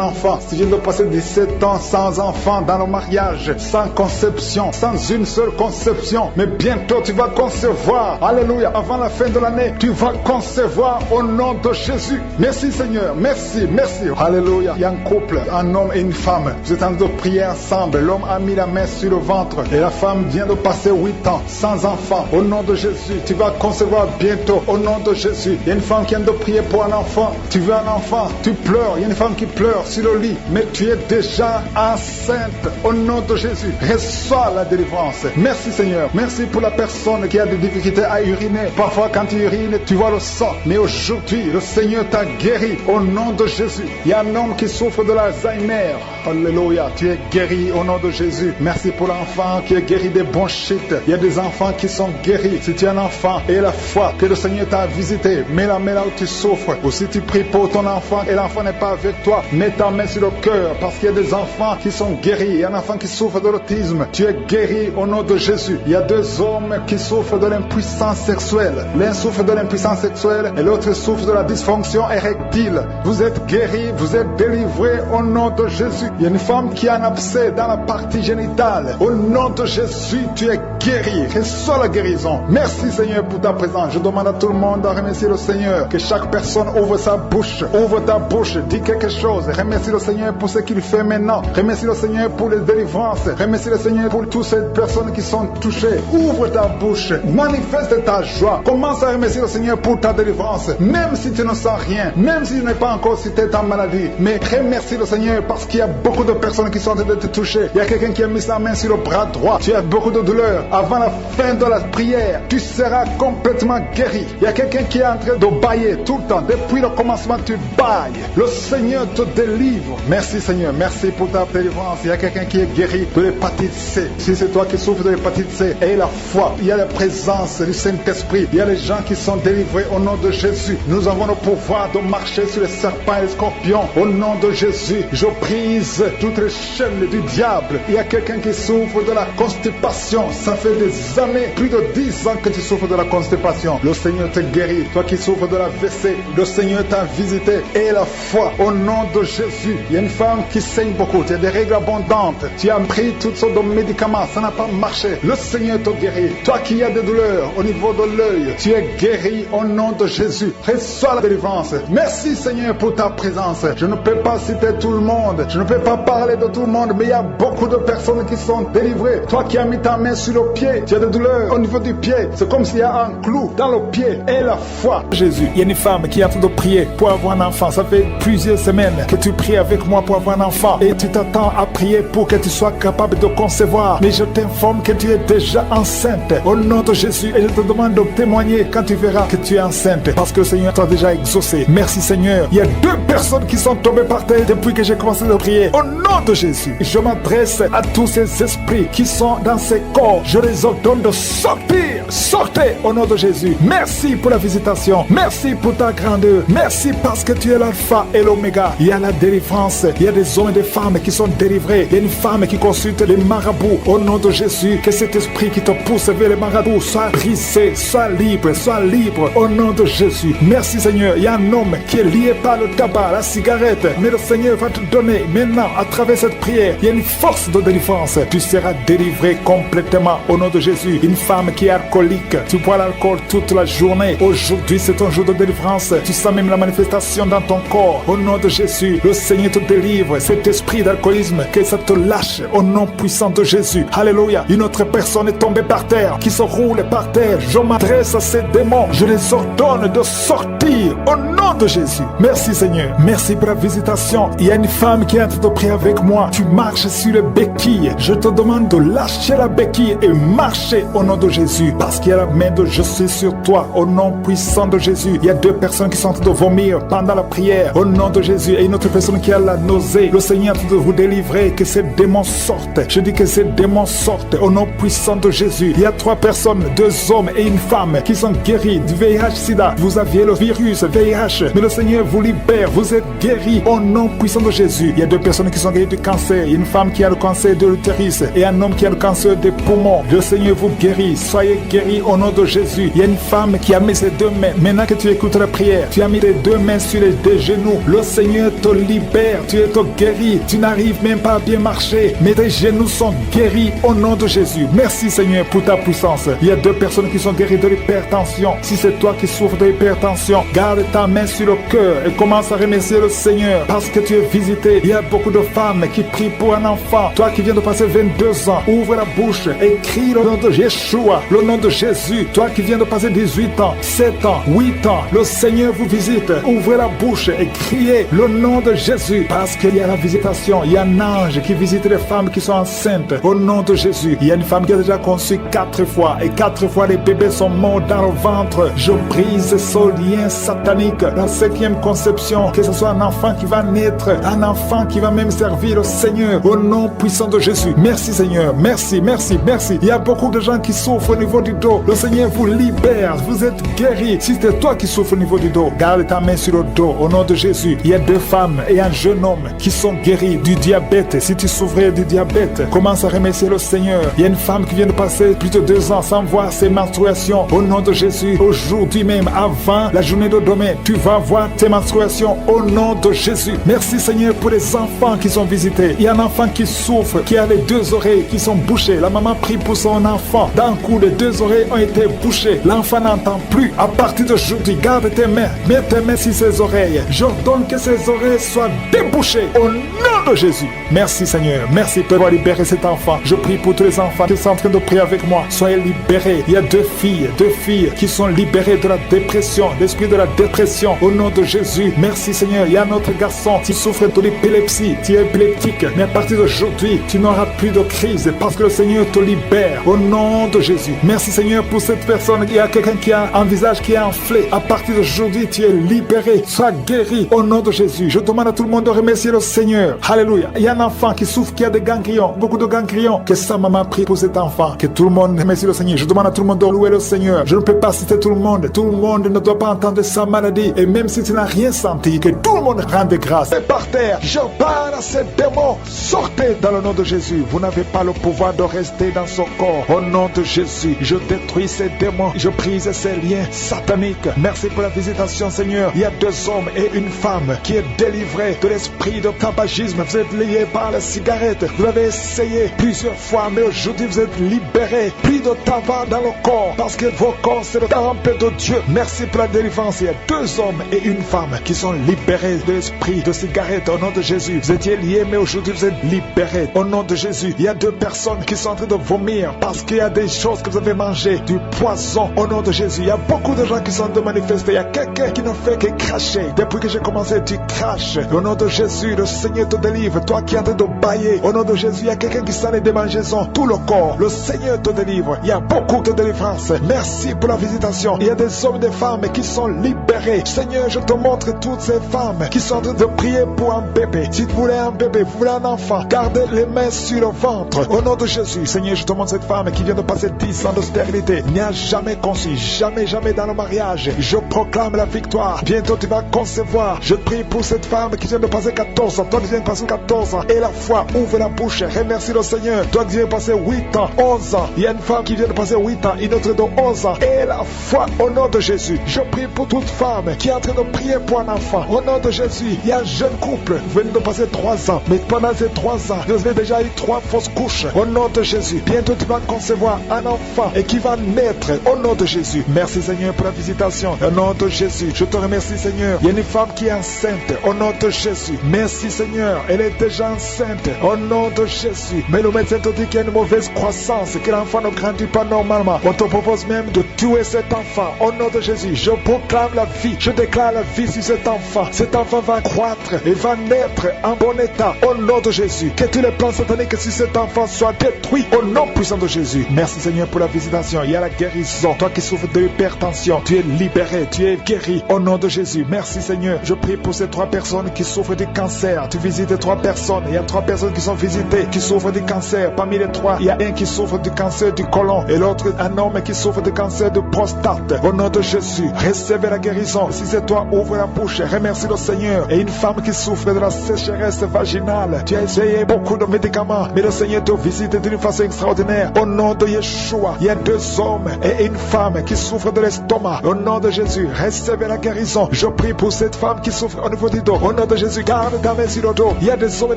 [SPEAKER 1] enfant. Tu viens de passer 17 ans sans enfant dans le mariage, sans conception, sans une seule conception. Mais bientôt, tu vas concevoir. Alléluia. Avant la fin de l'année, tu vas concevoir au nom de Jésus. Merci Seigneur. Merci, merci. Alléluia. Il y a un couple, un homme et une femme. Vous êtes en train de prier ensemble. L'homme a mis la main sur le ventre et la femme vient de passer 8 ans sans enfant. Au nom de Jésus, tu vas concevoir bientôt. Au nom de Jésus. Il y a une femme qui vient de prier pour un enfant. Tu veux un enfant, tu pleures. Il y a une femme qui pleure sur le lit, mais tu es déjà enceinte. Au nom de Jésus, reçois la délivrance. Merci Seigneur. Merci pour la personne qui a des difficultés à uriner. Parfois quand tu urines, tu vois le sang. Mais aujourd'hui, le Seigneur t'a guéri. Au nom de Jésus. Il y a un homme qui souffre de l'Alzheimer. Alléluia. Tu es guéri au nom de Jésus. Merci pour l'enfant qui est guéri des bronchites. Il y a des enfants qui sont guéris. Si tu es un enfant et la foi que le Seigneur t'a visité, mets-la main là où tu souffres. Ou si tu pries pour ton enfant et l'enfant n'est pas avec toi, mets ta main sur le cœur parce qu'il y a des enfants qui sont guéris. Il y a un enfant qui souffre de l'autisme. Tu es guéri au nom de Jésus. Il y a 2 hommes qui souffrent de l'impuissance sexuelle. L'un souffre de l'impuissance sexuelle et l'autre souffre de la dysfonction érectile. Vous êtes guéris, vous êtes délivrés au nom de Jésus. Il y a une femme qui a un abcès dans la partie génitale. Au nom de Jésus, tu es guéri. Reçois la guérison. Merci Seigneur pour ta présence. Je demande à tout le monde de remercier le Seigneur. Que chaque personne ouvre sa bouche. Ouvre ta bouche. Dis quelque chose. Remercie le Seigneur pour ce qu'il fait maintenant. Remercie le Seigneur pour les délivrances. Remercie le Seigneur pour toutes ces personnes qui sont touchées. Ouvre ta bouche. Manifeste ta joie. Commence à remercier le Seigneur pour ta délivrance. Même si tu ne sens rien. Même si tu n'es pas encore cité ta maladie. Mais remercie le Seigneur parce qu'il y a beaucoup de personnes qui sont en train de te toucher. Il y a quelqu'un qui a mis sa main sur le bras droit. Tu as beaucoup de douleur. Avant la fin de la prière, tu seras complètement guéri. Il y a quelqu'un qui est en train de bailler tout le temps. Depuis le commencement, tu bailles. Le Seigneur te délivre. Merci Seigneur. Merci pour ta délivrance. Il y a quelqu'un qui est guéri de l'hépatite C. Si c'est toi qui souffres de l'hépatite C, aie la foi. Il y a la présence du Saint-Esprit. Il y a les gens qui sont délivrés au nom de Jésus. Nous avons le pouvoir de marcher sur les serpents et les scorpions. Au nom de Jésus, je brise toutes les chaînes du diable. Il y a quelqu'un qui souffre de la constipation. Ça fait des années, plus de 10 ans que tu souffres de la constipation. Le Seigneur te guérit. Toi qui souffres de la WC, le Seigneur t'a visité. Et la foi au nom de Jésus. Il y a une femme qui saigne beaucoup. Tu as des règles abondantes. Tu as pris toutes sortes de médicaments. Ça n'a pas marché. Le Seigneur te guérit. Toi qui as des douleurs au niveau de l'œil, tu es guéri au nom de Jésus. Reçois la délivrance. Merci Seigneur pour ta présence. Je ne peux pas citer tout le monde. Je ne peux pas parler de tout le monde, mais il y a beaucoup de personnes qui sont délivrées. Toi qui as mis ta main sur le pied, tu as des douleurs au niveau du pied. C'est comme s'il y a un clou dans le pied. Et la foi. Jésus, il y a une femme qui est en train de prier pour avoir un enfant. Ça fait plusieurs semaines que tu pries avec moi pour avoir un enfant. Et tu t'attends à prier pour que tu sois capable de concevoir. Mais je t'informe que tu es déjà enceinte. Au nom de Jésus. Et je te demande de témoigner quand tu verras que tu es enceinte. Parce que le Seigneur t'a déjà exaucé. Merci Seigneur. Il y a 2 personnes qui sont tombées par terre depuis que j'ai commencé à prier. Au nom de Jésus. Je m'adresse à tous ces esprits qui sont dans ces corps. Je les ordonne de sortir. Sortez au nom de Jésus. Merci pour la visitation. Merci pour ta grandeur. Merci parce que tu es l'alpha et l'oméga. Il y a la délivrance. Il y a des hommes et des femmes qui sont délivrés. Il y a une femme qui consulte les marabouts. Au nom de Jésus, que cet esprit qui te pousse vers les marabouts soit brisé, soit libre, soit libre. Au nom de Jésus. Merci Seigneur. Il y a un homme qui est lié par le tabac, la cigarette. Mais le Seigneur va te donner maintenant, à travers cette prière, il y a une force de délivrance. Tu seras délivré complètement au nom de Jésus. Une femme qui est alcoolique, tu bois l'alcool toute la journée. Aujourd'hui, c'est un jour de délivrance. Tu sens même la manifestation dans ton corps. Au nom de Jésus, le Seigneur te délivre. Cet esprit d'alcoolisme, que ça te lâche au nom puissant de Jésus. Alléluia. Une autre personne est tombée par terre, qui se roule par terre. Je m'adresse à ces démons. Je les ordonne de sortir au nom de Jésus. Merci Seigneur. Merci pour la visitation. Il y a une femme qui est en train de prier avec moi. Tu marches sur les béquilles. Je te demande de lâcher la béquille et marcher au nom de Jésus. Parce qu'il y a la main de je suis sur toi au nom puissant de Jésus. Il y a 2 personnes qui sont en train de vomir pendant la prière au nom de Jésus. Et une autre personne qui a la nausée. Le Seigneur est en train de vous délivrer. Que ces démons sortent. Je dis que ces démons sortent au nom puissant de Jésus. Il y a 3 personnes, 2 hommes et une femme qui sont guéris du VIH-Sida. Vous aviez le virus virus, VIH, mais le Seigneur vous libère, vous êtes guéris au nom puissant de Jésus. Il y a 2 personnes qui sont guéries du cancer, il y a une femme qui a le cancer de l'utérus et un homme qui a le cancer des poumons. Le Seigneur vous guérit, soyez guéris au nom de Jésus. Il y a une femme qui a mis ses 2 mains, maintenant que tu écoutes la prière, tu as mis tes 2 mains sur les genoux, le Seigneur te libère, tu es guéri, tu n'arrives même pas à bien marcher, mais tes genoux sont guéris au nom de Jésus. Merci Seigneur pour ta puissance. Il y a 2 personnes qui sont guéries de l'hypertension. Si c'est toi qui souffres de l'hypertension, garde ta main sur le cœur et commence à remercier le Seigneur parce que tu es visité. Il y a beaucoup de femmes qui prient pour un enfant. Toi qui viens de passer 22 ans, ouvre la bouche et crie le nom de Yeshua, le nom de Jésus. Toi qui viens de passer 18 ans, 7 ans, 8 ans, le Seigneur vous visite. Ouvrez la bouche et criez le nom de Jésus parce qu'il y a la visitation. Il y a un ange qui visite les femmes qui sont enceintes au nom de Jésus. Il y a une femme qui a déjà conçu 4 fois et 4 fois les bébés sont morts dans le ventre. Je brise ce lien satanique. La 5e conception, que ce soit un enfant qui va naître, un enfant qui va même servir le Seigneur au nom puissant de Jésus. Merci Seigneur, merci, merci, merci. Il y a beaucoup de gens qui souffrent au niveau du dos. Le Seigneur vous libère, vous êtes guéris. Si c'est toi qui souffres au niveau du dos, garde ta main sur le dos au nom de Jésus. Il y a 2 femmes et un jeune homme qui sont guéris du diabète. Si tu souffrais du diabète, commence à remercier le Seigneur. Il y a une femme qui vient de passer plus de 2 ans sans voir ses menstruations. Au nom de Jésus, aujourd'hui même, avant la journée de demain, tu vas voir tes menstruations au nom de Jésus. Merci Seigneur pour les enfants qui sont visités. Il y a un enfant qui souffre, qui a les 2 oreilles qui sont bouchées. La maman prie pour son enfant. D'un coup, les 2 oreilles ont été bouchées. L'enfant n'entend plus. À partir d'aujourd'hui, garde tes mains. Mets tes mains sur ses oreilles. J'ordonne que ses oreilles soient débouchées au nom de Jésus. Merci Seigneur. Merci pour avoir libéré cet enfant. Je prie pour tous les enfants qui sont en train de prier avec moi. Soyez libérés. Il y a 2 filles qui sont libérées de la dépression, l'esprit de la dépression au nom de Jésus. Merci Seigneur. Il y a un autre garçon qui souffre de l'épilepsie, qui est épileptique, mais à partir d'aujourd'hui, tu n'auras plus de crise parce que le Seigneur te libère au nom de Jésus. Merci Seigneur pour cette personne. Il y a quelqu'un qui a un visage qui est enflé. À partir d'aujourd'hui, tu es libéré. Sois guéri au nom de Jésus. Je demande à tout le monde de remercier le Seigneur. Alléluia. Il y a un enfant qui souffre, qui a des ganglions, beaucoup de ganglions. Que sa maman prie pour cet enfant. Que tout le monde remercie le Seigneur. Je demande à tout le monde de louer le Seigneur. Je ne peux pas citer tout le monde. Tout le monde ne doit pas entendre sa maladie. Et même si tu n'as rien senti, que tout le monde rende grâce. Et par terre, je parle à ces démons. Sortez dans le nom de Jésus. Vous n'avez pas le pouvoir de rester dans son corps. Au nom de Jésus, je détruis ces démons. Je brise ces liens sataniques. Merci pour la visitation, Seigneur. Il y a 2 hommes et une femme qui est délivrée de l'esprit de tabagisme. Vous êtes liés par la cigarette. Vous l'avez essayé plusieurs fois, mais aujourd'hui vous êtes libérés. Plus de tabac dans le corps parce que vos corps c'est le temple de Dieu. Merci pour la délivrance. Il y a 2 hommes et une femme qui sont libérés de l'esprit de cigarette au nom de Jésus. Vous étiez liés, mais aujourd'hui vous êtes libérés au nom de Jésus. Il y a 2 personnes qui sont en train de vomir parce qu'il y a des choses que vous avez mangées, du poison au nom de Jésus. Il y a beaucoup de gens qui sont de manifester. Il y a quelqu'un qui ne fait que cracher. Depuis que j'ai commencé, tu craches. Au nom de Jésus, le Seigneur te délivre. Toi qui es en train de bailler, au nom de Jésus, il y a quelqu'un qui s'en est démangeaison, tout le corps. Le Seigneur te délivre. Il y a beaucoup de délivrance. Merci pour la visitation. Il y a des hommes et des femmes qui sont libérés. Seigneur, je te montre toutes ces femmes qui sont en train de prier pour un bébé. Si vous voulez un bébé, vous voulez un enfant, gardez les mains sur le ventre. Au nom de Jésus, Seigneur, je te montre cette femme qui vient de passer 10 ans de stérilité. N'y a jamais conçu, jamais dans le mariage. Je proclame la victoire. Bientôt tu vas concevoir. Je prie pour cette femme qui vient de passer 14 ans. Toi qui viens de passer 14 ans. Et la foi, ouvre la bouche. Remercie le Seigneur. Toi qui viens de passer 8 ans, 11 ans. Il y a une femme qui vient de passer 8 ans, une autre de 11 ans. Et la foi au nom de Jésus. Je prie pour toute femme qui est en train de prier pour un enfant. Au nom de Jésus, il y a un jeune couple. Vous venez de passer 3 ans. Mais pendant ces 3 ans, vous avez déjà eu 3 fausses couches. Au nom de Jésus. Bientôt tu vas concevoir un enfant et qui va naître. Au nom de Jésus. Merci Seigneur pour la visitation. Au nom de Jésus. Je te remercie Seigneur. Il y a une femme qui est enceinte. Au nom de Jésus. Merci Seigneur. Elle est déjà enceinte. Au nom de Jésus. Mais le médecin te dit qu'il y a une mauvaise croissance, que l'enfant ne grandit pas normalement. On te propose même de tuer cet enfant. Au nom de Jésus. Je proclame la vie. Je déclare la vie sur cet enfant. Cet enfant va croître et va naître en bon état. Au nom de Jésus. Que tous les plans sataniques sur cet enfant soient détruits. Au nom puissant de Jésus. Merci Seigneur pour la visitation. Il y a la guérison. Toi qui souffres de l'hypertension, tu es libéré, tu es guéri. Au nom de Jésus. Merci Seigneur. Je prie pour ces 3 personnes qui souffrent du cancer. Tu visites 3 personnes. Il y a 3 personnes qui sont visitées, qui souffrent du cancer. Parmi les 3, il y a un qui souffre du cancer du côlon et l'autre un homme qui souffre du cancer de prostate. Au nom de Jésus, recevez recevez la guérison. Si c'est toi, ouvre la bouche, remercie le Seigneur. Et une femme qui souffre de la sécheresse vaginale, tu as essayé beaucoup de médicaments, mais le Seigneur te visite d'une façon extraordinaire. Au nom de Yeshua, il y a 2 hommes et une femme qui souffrent de l'estomac. Au nom de Jésus, recevez la guérison. Je prie pour cette femme qui souffre au niveau du dos. Au nom de Jésus, garde ta main sur le dos. Il y a des hommes et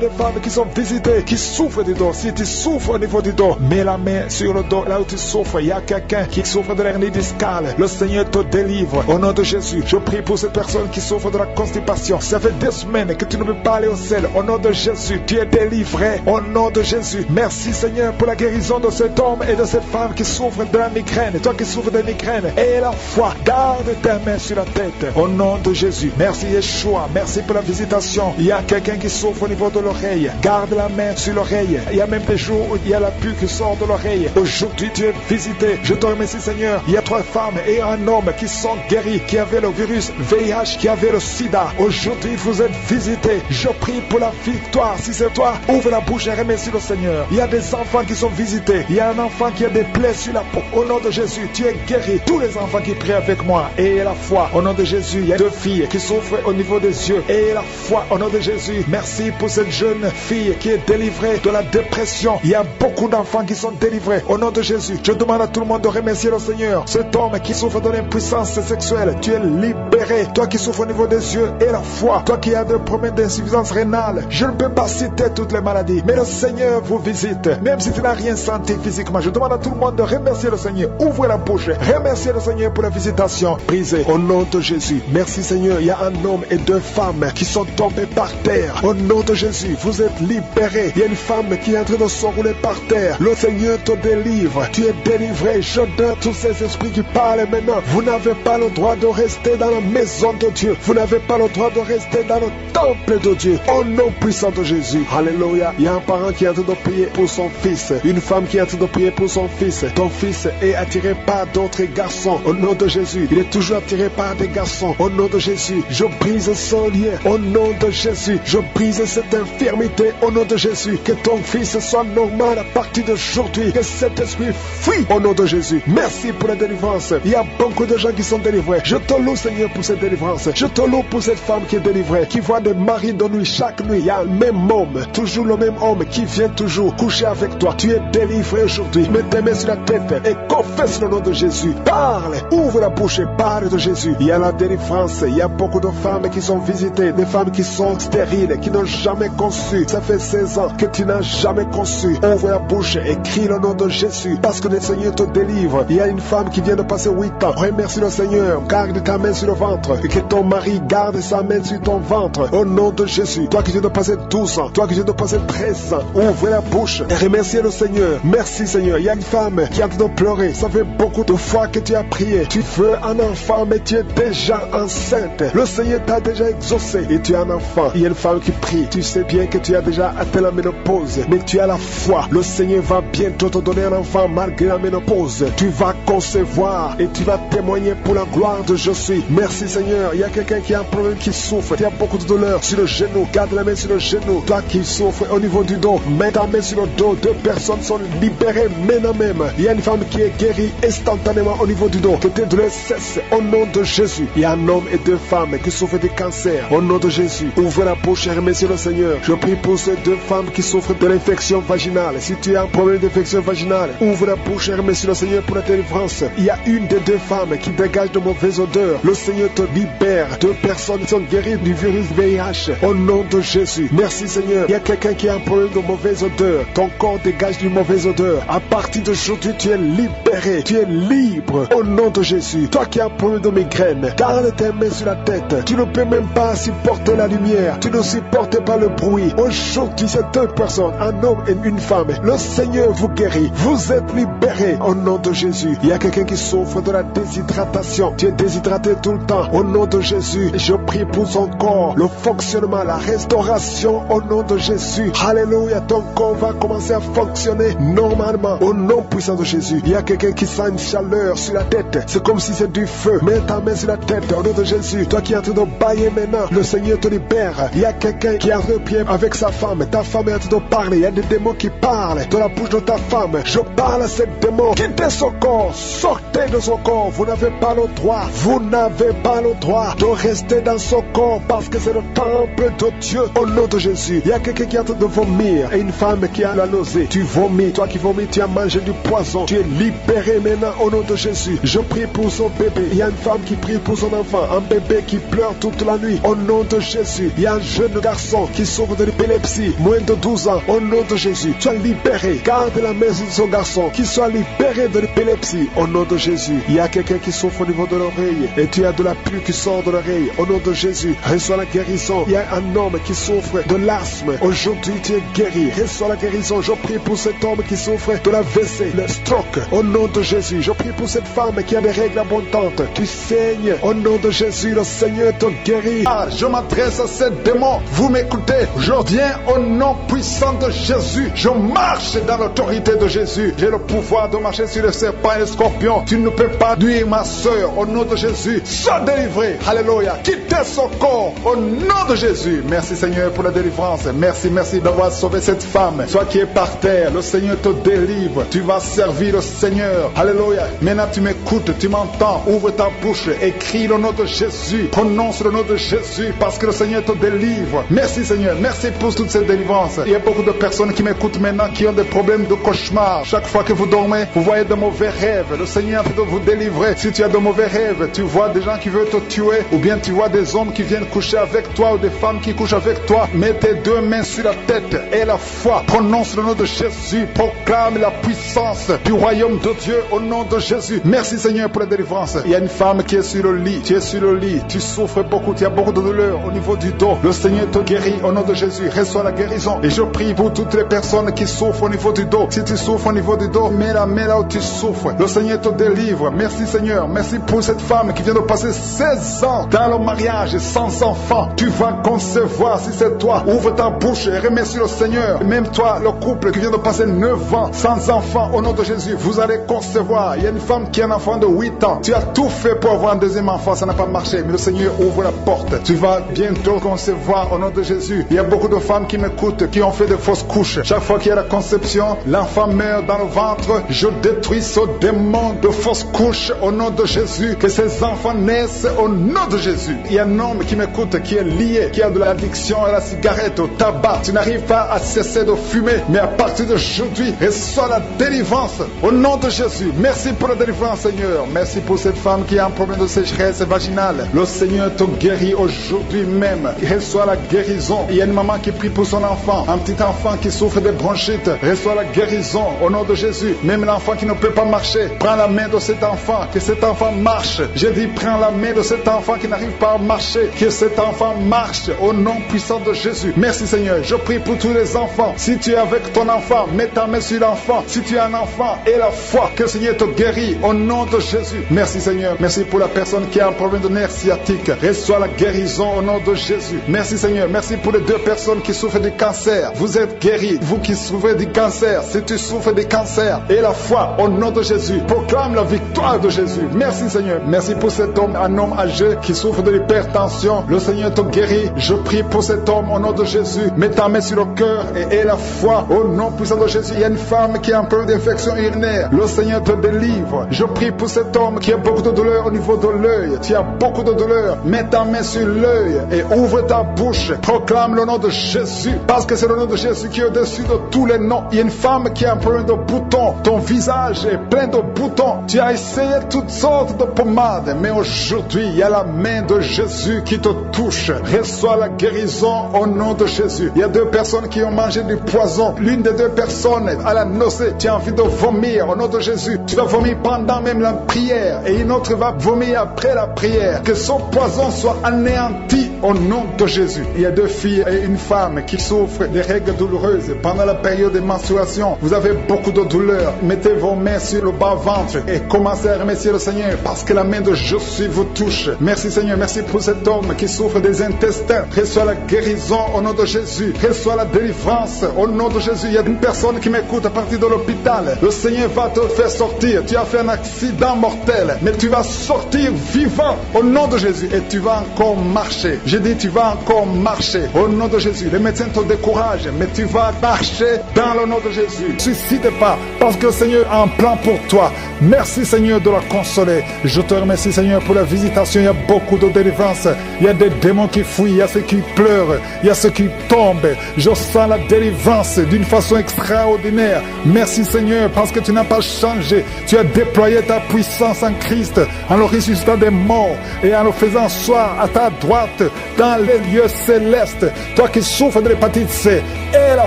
[SPEAKER 1] des femmes qui sont visités, qui souffrent du dos. Si tu souffres au niveau du dos, mets la main sur le dos, là où tu souffres. Il y a quelqu'un qui souffre de l'hernie discale. Le Seigneur te délivre. Au nom de Jésus, je prie pour cette personne qui souffre de la constipation. Ça fait 2 semaines que tu ne peux pas aller au ciel. Au nom de Jésus, tu es délivré. Au nom de Jésus, merci Seigneur pour la guérison de cet homme et de cette femme qui souffre de la migraine. Toi qui souffres de migraine, et la foi, garde ta main sur la tête. Au nom de Jésus, merci Yeshua, merci pour la visitation. Il y a quelqu'un qui souffre au niveau de l'oreille. Garde la main sur l'oreille. Il y a même des jours où il y a la pluie qui sort de l'oreille. Aujourd'hui, tu es visité. Je te remercie Seigneur. Il y a 3 femmes et un homme qui sont guéris, qui avaient le virus VIH, qui avaient le sida. Aujourd'hui, vous êtes visités. Je prie pour la victoire. Si c'est toi, ouvre la bouche et remercie le Seigneur. Il y a des enfants qui sont visités. Il y a un enfant qui a des plaies sur la peau. Au nom de Jésus, tu es guéri. Tous les enfants qui prient avec moi, et la foi. Au nom de Jésus, il y a 2 filles qui souffrent au niveau des yeux. Et la foi, au nom de Jésus. Merci pour cette jeune fille qui est délivrée de la dépression. Il y a beaucoup d'enfants qui sont délivrés. Au nom de Jésus, je demande à tout le monde de remercier le Seigneur. Cet homme qui souffre de l'impuissance sexuelle, tu es libéré. Toi qui souffres au niveau des yeux et la foi. Toi qui as des problèmes d'insuffisance rénale. Je ne peux pas citer toutes les maladies, mais le Seigneur vous visite. Même si tu n'as rien senti physiquement, je demande à tout le monde de remercier le Seigneur. Ouvrez la bouche. Remerciez le Seigneur pour la visitation. Brisez au nom de Jésus. Merci Seigneur. Il y a un homme et 2 femmes qui sont tombés par terre. Au nom de Jésus, vous êtes libérés. Il y a une femme qui est en train de s'enrouler par terre. Le Seigneur te délivre. Tu es délivré. Je donne tous ces esprits qui parlent maintenant. Vous n'avez pas le droit de rester dans la maison de Dieu. Vous n'avez pas le droit de rester dans le temple de Dieu. Au nom puissant de Jésus. Alléluia. Il y a un parent qui est en train de prier pour son fils. Une femme qui est en train de prier pour son fils. Ton fils est attiré par d'autres garçons. Au nom de Jésus. Il est toujours attiré par des garçons. Au nom de Jésus. Je brise son lien. Au nom de Jésus. Je brise cette infirmité. Au nom de Jésus. Que ton fils soit normal à partir d'aujourd'hui. Que cet esprit fuit. Au nom de Jésus. Merci pour la délivrance. Il y a beaucoup de gens qui sont délivrés. Je te loue Seigneur pour cette délivrance. Je te loue pour cette femme qui est délivrée. Qui voit des maris de nuit. Chaque nuit. Il y a le même homme. Toujours le même homme qui vient toujours coucher avec toi. Tu es délivré aujourd'hui. Mets tes mains sur la tête et confesse le nom de Jésus. Parle. Ouvre la bouche et parle de Jésus. Il y a la délivrance. Il y a beaucoup de femmes qui sont visitées. Des femmes qui sont stériles. Qui n'ont jamais conçu. Ça fait 16 ans que tu n'as jamais conçu. Ouvre la bouche et crie le nom de Jésus. Parce que le Seigneur te délivre. Il y a une femme qui vient de passer 8 ans. Remercie le Seigneur. Garde ta main sur le ventre. Et que ton mari garde sa main sur ton ventre. Au nom de Jésus. Toi qui viens de passer 12 ans. Toi qui viens de passer 13 ans. Ouvre la bouche et remercie le Seigneur. Merci Seigneur. Il y a une femme qui est en train de pleurer. Ça fait beaucoup de fois que tu as prié. Tu veux un enfant mais tu es déjà enceinte. Le Seigneur t'a déjà exaucé et tu as un enfant. Il y a une femme qui prie. Tu sais bien que tu as déjà atteint la ménopause. Mais tu as la foi. Le Seigneur va bientôt te donner un enfant malgré la ménopause. Tu vas concevoir et tu vas témoigner pour la gloire de Je suis. Merci Seigneur. Il y a quelqu'un qui a un problème qui souffre. Tu as beaucoup de douleur sur le genou. Garde la main sur le genou. Toi qui souffres au niveau du dos, mets ta main sur le dos. 2 personnes sont libérées maintenant même. Il y a une femme qui est guérie instantanément au niveau du dos. Que tes douleurs cessent au nom de Jésus. Il y a un homme et 2 femmes qui souffrent de cancer au nom de Jésus. Ouvre la bouche et remercie le Seigneur. Je prie pour ces 2 femmes qui souffrent de l'infection vaginale. Si tu as un problème d'infection vaginale, ouvre la bouche et remercie le Seigneur pour la délivrance. Il y a une des 2 femmes qui dégage de mauvaises odeurs. Le Seigneur te libère. 2 personnes sont guéries du virus VIH au nom de Jésus. Merci Seigneur. Il y a quelqu'un qui a un problème de mauvaise odeur. Ton corps dégage d'une mauvaise odeur. À partir d'aujourd'hui, tu es libéré. Tu es libre au nom de Jésus. Toi qui as un problème de migraine, garde tes mains sur la tête. Tu ne peux même pas supporter la lumière. Tu ne supportes pas le bruit. Aujourd'hui, c'est 2 personnes, un homme et une femme. Le Seigneur vous guérit. Vous êtes libérés au nom de Jésus. Il y a quelqu'un qui souffre de la déshydratation. Tu es déshydraté tout le temps. Au nom de Jésus, je prie pour son corps, le fonctionnement, la restauration au nom de Jésus. Alléluia, ton corps va commencer à fonctionner normalement au nom puissant de Jésus. Il y a quelqu'un qui sent une chaleur sur la tête. C'est comme si c'est du feu. Mets ta main sur la tête au nom de Jésus. Toi qui es en train de bailler maintenant, le Seigneur te libère. Il y a quelqu'un qui est en train de prier avec sa femme. Ta femme est en train de parler. Il y a des démons qui parlent de la bouche de ta femme. Je parle à ces démons. Quittez son corps. Sortez de son corps. Vous n'avez pas le droit.
[SPEAKER 2] Vous n'avez pas le droit de rester dans son corps parce que c'est le temple de Dieu. Au nom de Jésus, il y a quelqu'un qui est en train de vomir et une femme qui a la nausée. Tu vomis, toi qui vomis, tu as mangé du poison. Tu es libéré maintenant au nom de Jésus. Je prie pour son bébé. Il y a une femme qui prie pour son enfant, un bébé qui pleure toute la nuit. Au nom de Jésus, il y a un jeune garçon qui souffre de l'épilepsie, moins de 12 ans. Au nom de Jésus, tu as libéré. Garde la maison de son garçon, qu'il soit libéré de l'épilepsie. Au nom de Jésus, il y a quelqu'un qui souffre au niveau de l'oreille et tu as de la pluie qui sort de l'oreille. Au nom de Jésus, reçois la guérison. Il y a un homme qui souffre de l'asthme. Aujourd'hui, tu es guéri. Reçois la guérison. Je prie pour cet homme qui souffre de la WC, le stroke. Au nom de Jésus, je prie pour cette femme qui a des règles abondantes. Tu saignes. Au nom de Jésus, le Seigneur te guérit.
[SPEAKER 1] Je m'adresse à ces démons. Vous m'écoutez. Je viens au nom puissant de Jésus. Je marche dans l'autorité de Jésus. J'ai le pouvoir de marcher sur les serpents et les scorpions. Tu ne peux pas nuire ma soeur. Au nom de Jésus, sois délivré. Alléluia. Quittez son corps. Au nom de Jésus. Merci Seigneur pour la délivrance. Merci d'avoir sauvé cette femme. Toi qui es par terre, le Seigneur te délivre. Tu vas servir le Seigneur. Alléluia. Maintenant tu m'écoutes, tu m'entends. Ouvre ta bouche, écris le nom de Jésus. Prononce le nom de Jésus parce que le Seigneur te délivre. Merci Seigneur. Merci pour toute cette délivrance. Il y a beaucoup de personnes qui m'écoutent maintenant qui ont des problèmes de cauchemar. Chaque fois que vous dormez, vous voyez de mauvais rêves. Le Seigneur est en train de vous délivrer. Si tu as de mauvais rêves, tu vois des gens qui veulent te tuer ou bien tu vois des hommes qui viennent coucher avec toi ou des femmes qui couchent avec toi, mets tes deux mains sur la tête et la foi. Prononce le nom de Jésus. Proclame la puissance du royaume de Dieu au nom de Jésus. Merci Seigneur pour la délivrance. Il y a une femme qui est sur le lit. Tu es sur le lit. Tu souffres beaucoup. Tu as beaucoup de douleur au niveau du dos. Le Seigneur te guérit au nom de Jésus. Reçois la guérison. Et je prie pour toutes les personnes qui souffrent au niveau du dos. Si tu souffres au niveau du dos, mets la main là où tu souffres. Le Seigneur te délivre. Merci Seigneur. Merci pour cette femme qui vient de passer 16 ans dans le mariage sans enfant. Tu vas concevoir si c'est toi. Ouvre ta bouche et remercie le Seigneur. Même toi, le couple qui vient de passer 9 ans sans enfant, au nom de Jésus, vous allez concevoir. Il y a une femme qui a un enfant de 8 ans. Tu as tout fait pour avoir un deuxième enfant, ça n'a pas marché. Mais le Seigneur ouvre la porte. Tu vas bientôt concevoir au nom de Jésus. Il y a beaucoup de femmes qui m'écoutent, qui ont fait de fausses couches. Chaque fois qu'il y a la conception, l'enfant meurt dans le ventre. Je détruis ce démon de fausses couches au nom de Jésus. Que ces enfants naissent au nom de Jésus. Il y a un homme qui m'écoute, qui est lié, qui a de l'addiction à la cigarette, au tabac. Tu n'arrives pas à cesser de fumer, mais à partir d'aujourd'hui, reçois la délivrance au nom de Jésus. Merci pour la délivrance, Seigneur. Merci pour cette femme qui a un problème de sécheresse vaginale. Le Seigneur te guérit aujourd'hui même. Reçois la guérison. Il y a une maman qui prie pour son enfant, un petit enfant qui souffre de bronchite. Reçois la guérison au nom de Jésus. Même l'enfant qui ne peut pas marcher, prends la main de cet enfant, que cet enfant marche. Je dis, prends la main de cet enfant qui n'arrive pas à marcher, que cet enfant marche au nom puissant de Jésus. Merci Seigneur. Je prie pour tous les enfants. Si tu es avec ton enfant, mets ta main sur l'enfant. Si tu es un enfant, aie la foi que le Seigneur te guérit au nom de Jésus. Merci Seigneur. Merci pour la personne qui a un problème de nerf sciatique. Reçois la guérison au nom de Jésus. Merci Seigneur. Merci pour les 2 personnes qui souffrent du cancer. Vous êtes guéris. Vous qui souffrez du cancer, si tu souffres du cancer, aie la foi au nom de Jésus. Proclame la victoire de Jésus. Merci Seigneur. Merci pour cet homme, un homme âgé qui souffre de l'hypertension. Le Seigneur te guérit. Je prie pour cet homme au nom de Jésus. Mets ta main sur le cœur et aie la foi au nom puissant de Jésus. Il y a une femme qui a un peu d'infection urinaire. Le Seigneur te délivre. Je prie pour cet homme qui a beaucoup de douleur au niveau de l'œil. Tu as beaucoup de douleur. Mets ta main sur l'œil et ouvre ta bouche. Proclame le nom de Jésus parce que c'est le nom de Jésus qui est au-dessus de tous les noms. Il y a une femme qui a un problème de boutons. Ton visage est plein de boutons. Tu as essayé toutes sortes de pommades, mais aujourd'hui, il y a la main de Jésus qui te touche. Reçois la guérison au nom de Jésus. Il y a 2 personnes qui ont mangé du poison. L'une des 2 personnes a la nausée. Tu as envie de vomir au nom de Jésus. Tu vas vomir pendant même la prière et une autre va vomir après la prière. Que son poison soit anéanti au nom de Jésus. Il y a 2 filles et une femme qui souffrent des règles douloureuses pendant la période de menstruation. Vous avez beaucoup de douleur. Mettez vos mains sur le bas-ventre et commencez à remercier le Seigneur parce que la main de Jésus vous touche. Merci Seigneur. Merci pour cet homme qui souffre des intestins. Reçois la guérison au nom de Jésus. Reçois la délivrance au nom de Jésus. Il y a une personne qui m'écoute à partir de l'hôpital. Le Seigneur va te faire sortir. Tu as fait un accident mortel, mais tu vas sortir vivant au nom de Jésus et tu vas encore marcher. J'ai dit tu vas encore marcher au nom de Jésus. Les médecins te découragent, mais tu vas marcher dans le nom de Jésus. Ne suicide pas parce que le Seigneur a un plan pour toi. Merci Seigneur de la consoler. Je te remercie Seigneur pour la visitation. Il y a beaucoup de délivrance. Il y a des démons qui fuient, il y a ceux qui pleurent, il y a ceux qui tombent. Je sens la délivrance d'une façon extraordinaire. Merci Seigneur parce que tu n'as pas changé. Tu as déployé ta puissance en Christ, en le ressuscitant des morts et en le faisant asseoir à ta droite dans les lieux célestes. Toi qui souffres de l'hépatite C, et la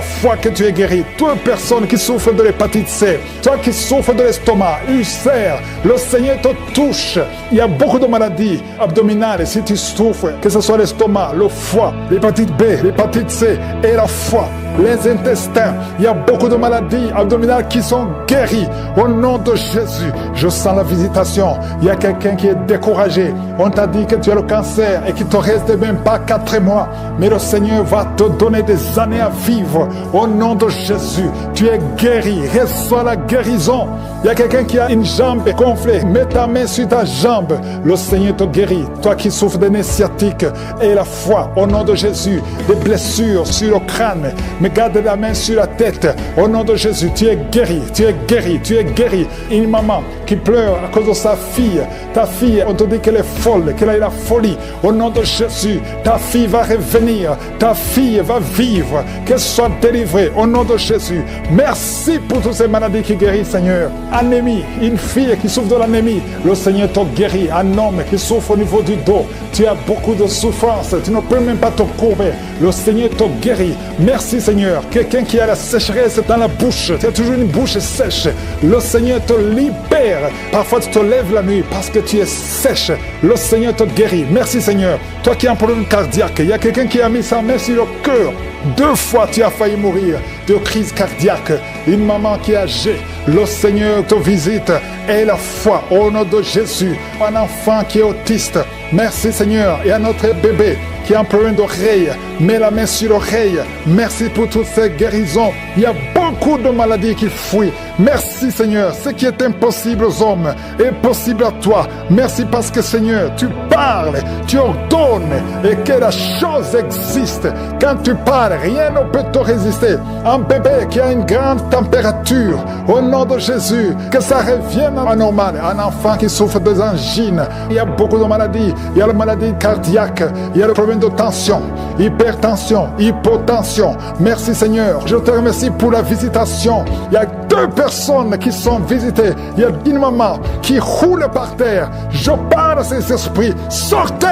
[SPEAKER 1] foi que tu es guéri. Toute personne qui souffre de l'hépatite C, toi qui souffres de l'estomac, ulcère, le Seigneur te touche. Il y a beaucoup de maladies abdominales. Si tu souffres, que ce soit l'estomac, le foie, l'hépatite B, l'hépatite C et la foi, les intestins, il y a beaucoup de maladies abdominales qui sont guéries. Au nom de Jésus, je sens la visitation. Il y a quelqu'un qui est découragé. On t'a dit que tu as le cancer et qu'il ne te reste même pas 4 mois. Mais le Seigneur va te donner des années à vivre. Au nom de Jésus, tu es guéri. Reçois la guérison. Il y a quelqu'un qui a une jambe gonflée. Mets ta main sur ta jambe. Le Seigneur te guérit. Toi qui souffres de nez sciatique et la foi, au nom de Jésus, des blessures sur le crâne. Mais garde la main sur la tête. Au nom de Jésus, tu es guéri. Tu es guéri. Tu es guéri. Une maman qui pleure à cause de sa fille. Ta fille, on te dit qu'elle est folle, qu'elle a eu la folie. Au nom de Jésus, ta fille va revenir. Ta fille va vivre. Qu'elle soit délivrée. Au nom de Jésus. Merci pour toutes ces maladies qui guérissent, Seigneur. Anémie, une fille qui souffre de l'anémie, le Seigneur te guérit. Un homme qui souffre au niveau du dos, tu as beaucoup de souffrance, tu ne peux même pas te courber, le Seigneur te guérit. Merci Seigneur. Quelqu'un qui a la sécheresse dans la bouche, tu as toujours une bouche sèche, le Seigneur te libère. Parfois tu te lèves la nuit parce que tu es sèche, le Seigneur te guérit. Merci Seigneur. Toi qui as un problème cardiaque, il y a quelqu'un qui a mis sa main sur le cœur. 2 fois tu as failli mourir de crise cardiaque. Une maman qui est âgée, le Seigneur te visite. Et la foi au nom de Jésus. Un enfant qui est autiste, merci Seigneur. Et un autre bébé qui a un problème d'oreille, mets la main sur l'oreille. Merci pour toutes ces guérisons. Il y a beaucoup de maladies qui fuient. Merci Seigneur. Ce qui est impossible aux hommes est possible à toi. Merci parce que Seigneur, tu parles, tu ordonnes et que la chose existe. Quand tu parles, rien ne peut te résister. Un bébé qui a une grande température, au nom de Jésus, que ça revienne à normal. Un enfant qui souffre des angines. Il y a beaucoup de maladies. Il y a la maladie cardiaque. Il y a le problème de tension, hypertension, hypotension. Merci Seigneur. Je te remercie pour la visitation. Il y a 2 personnes qui sont visitées. Il y a une maman qui roule par terre. Je parle à ces esprits. Sortez!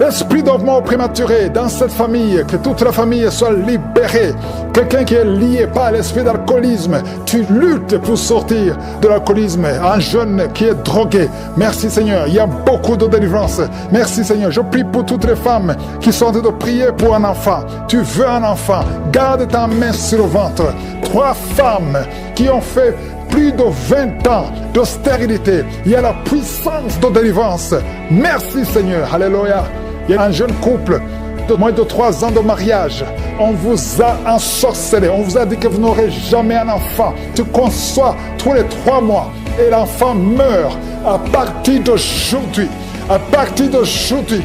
[SPEAKER 1] Esprit de mort prématuré dans cette famille, que toute la famille soit libérée. Quelqu'un qui est lié par l'esprit d'alcoolisme, tu luttes pour sortir de l'alcoolisme. Un jeune qui est drogué, merci Seigneur, il y a beaucoup de délivrance. Merci Seigneur, je prie pour toutes les femmes qui sont en train de prier pour un enfant. Tu veux un enfant, garde ta main sur le ventre. 3 femmes qui ont fait plus de 20 ans de stérilité. Il y a la puissance de délivrance. Merci Seigneur, alléluia. Il y a un jeune couple de moins de 3 ans de mariage. On vous a ensorcelé. On vous a dit que vous n'aurez jamais un enfant. Tu conçois tous les 3 mois et l'enfant meurt. À partir d'aujourd'hui,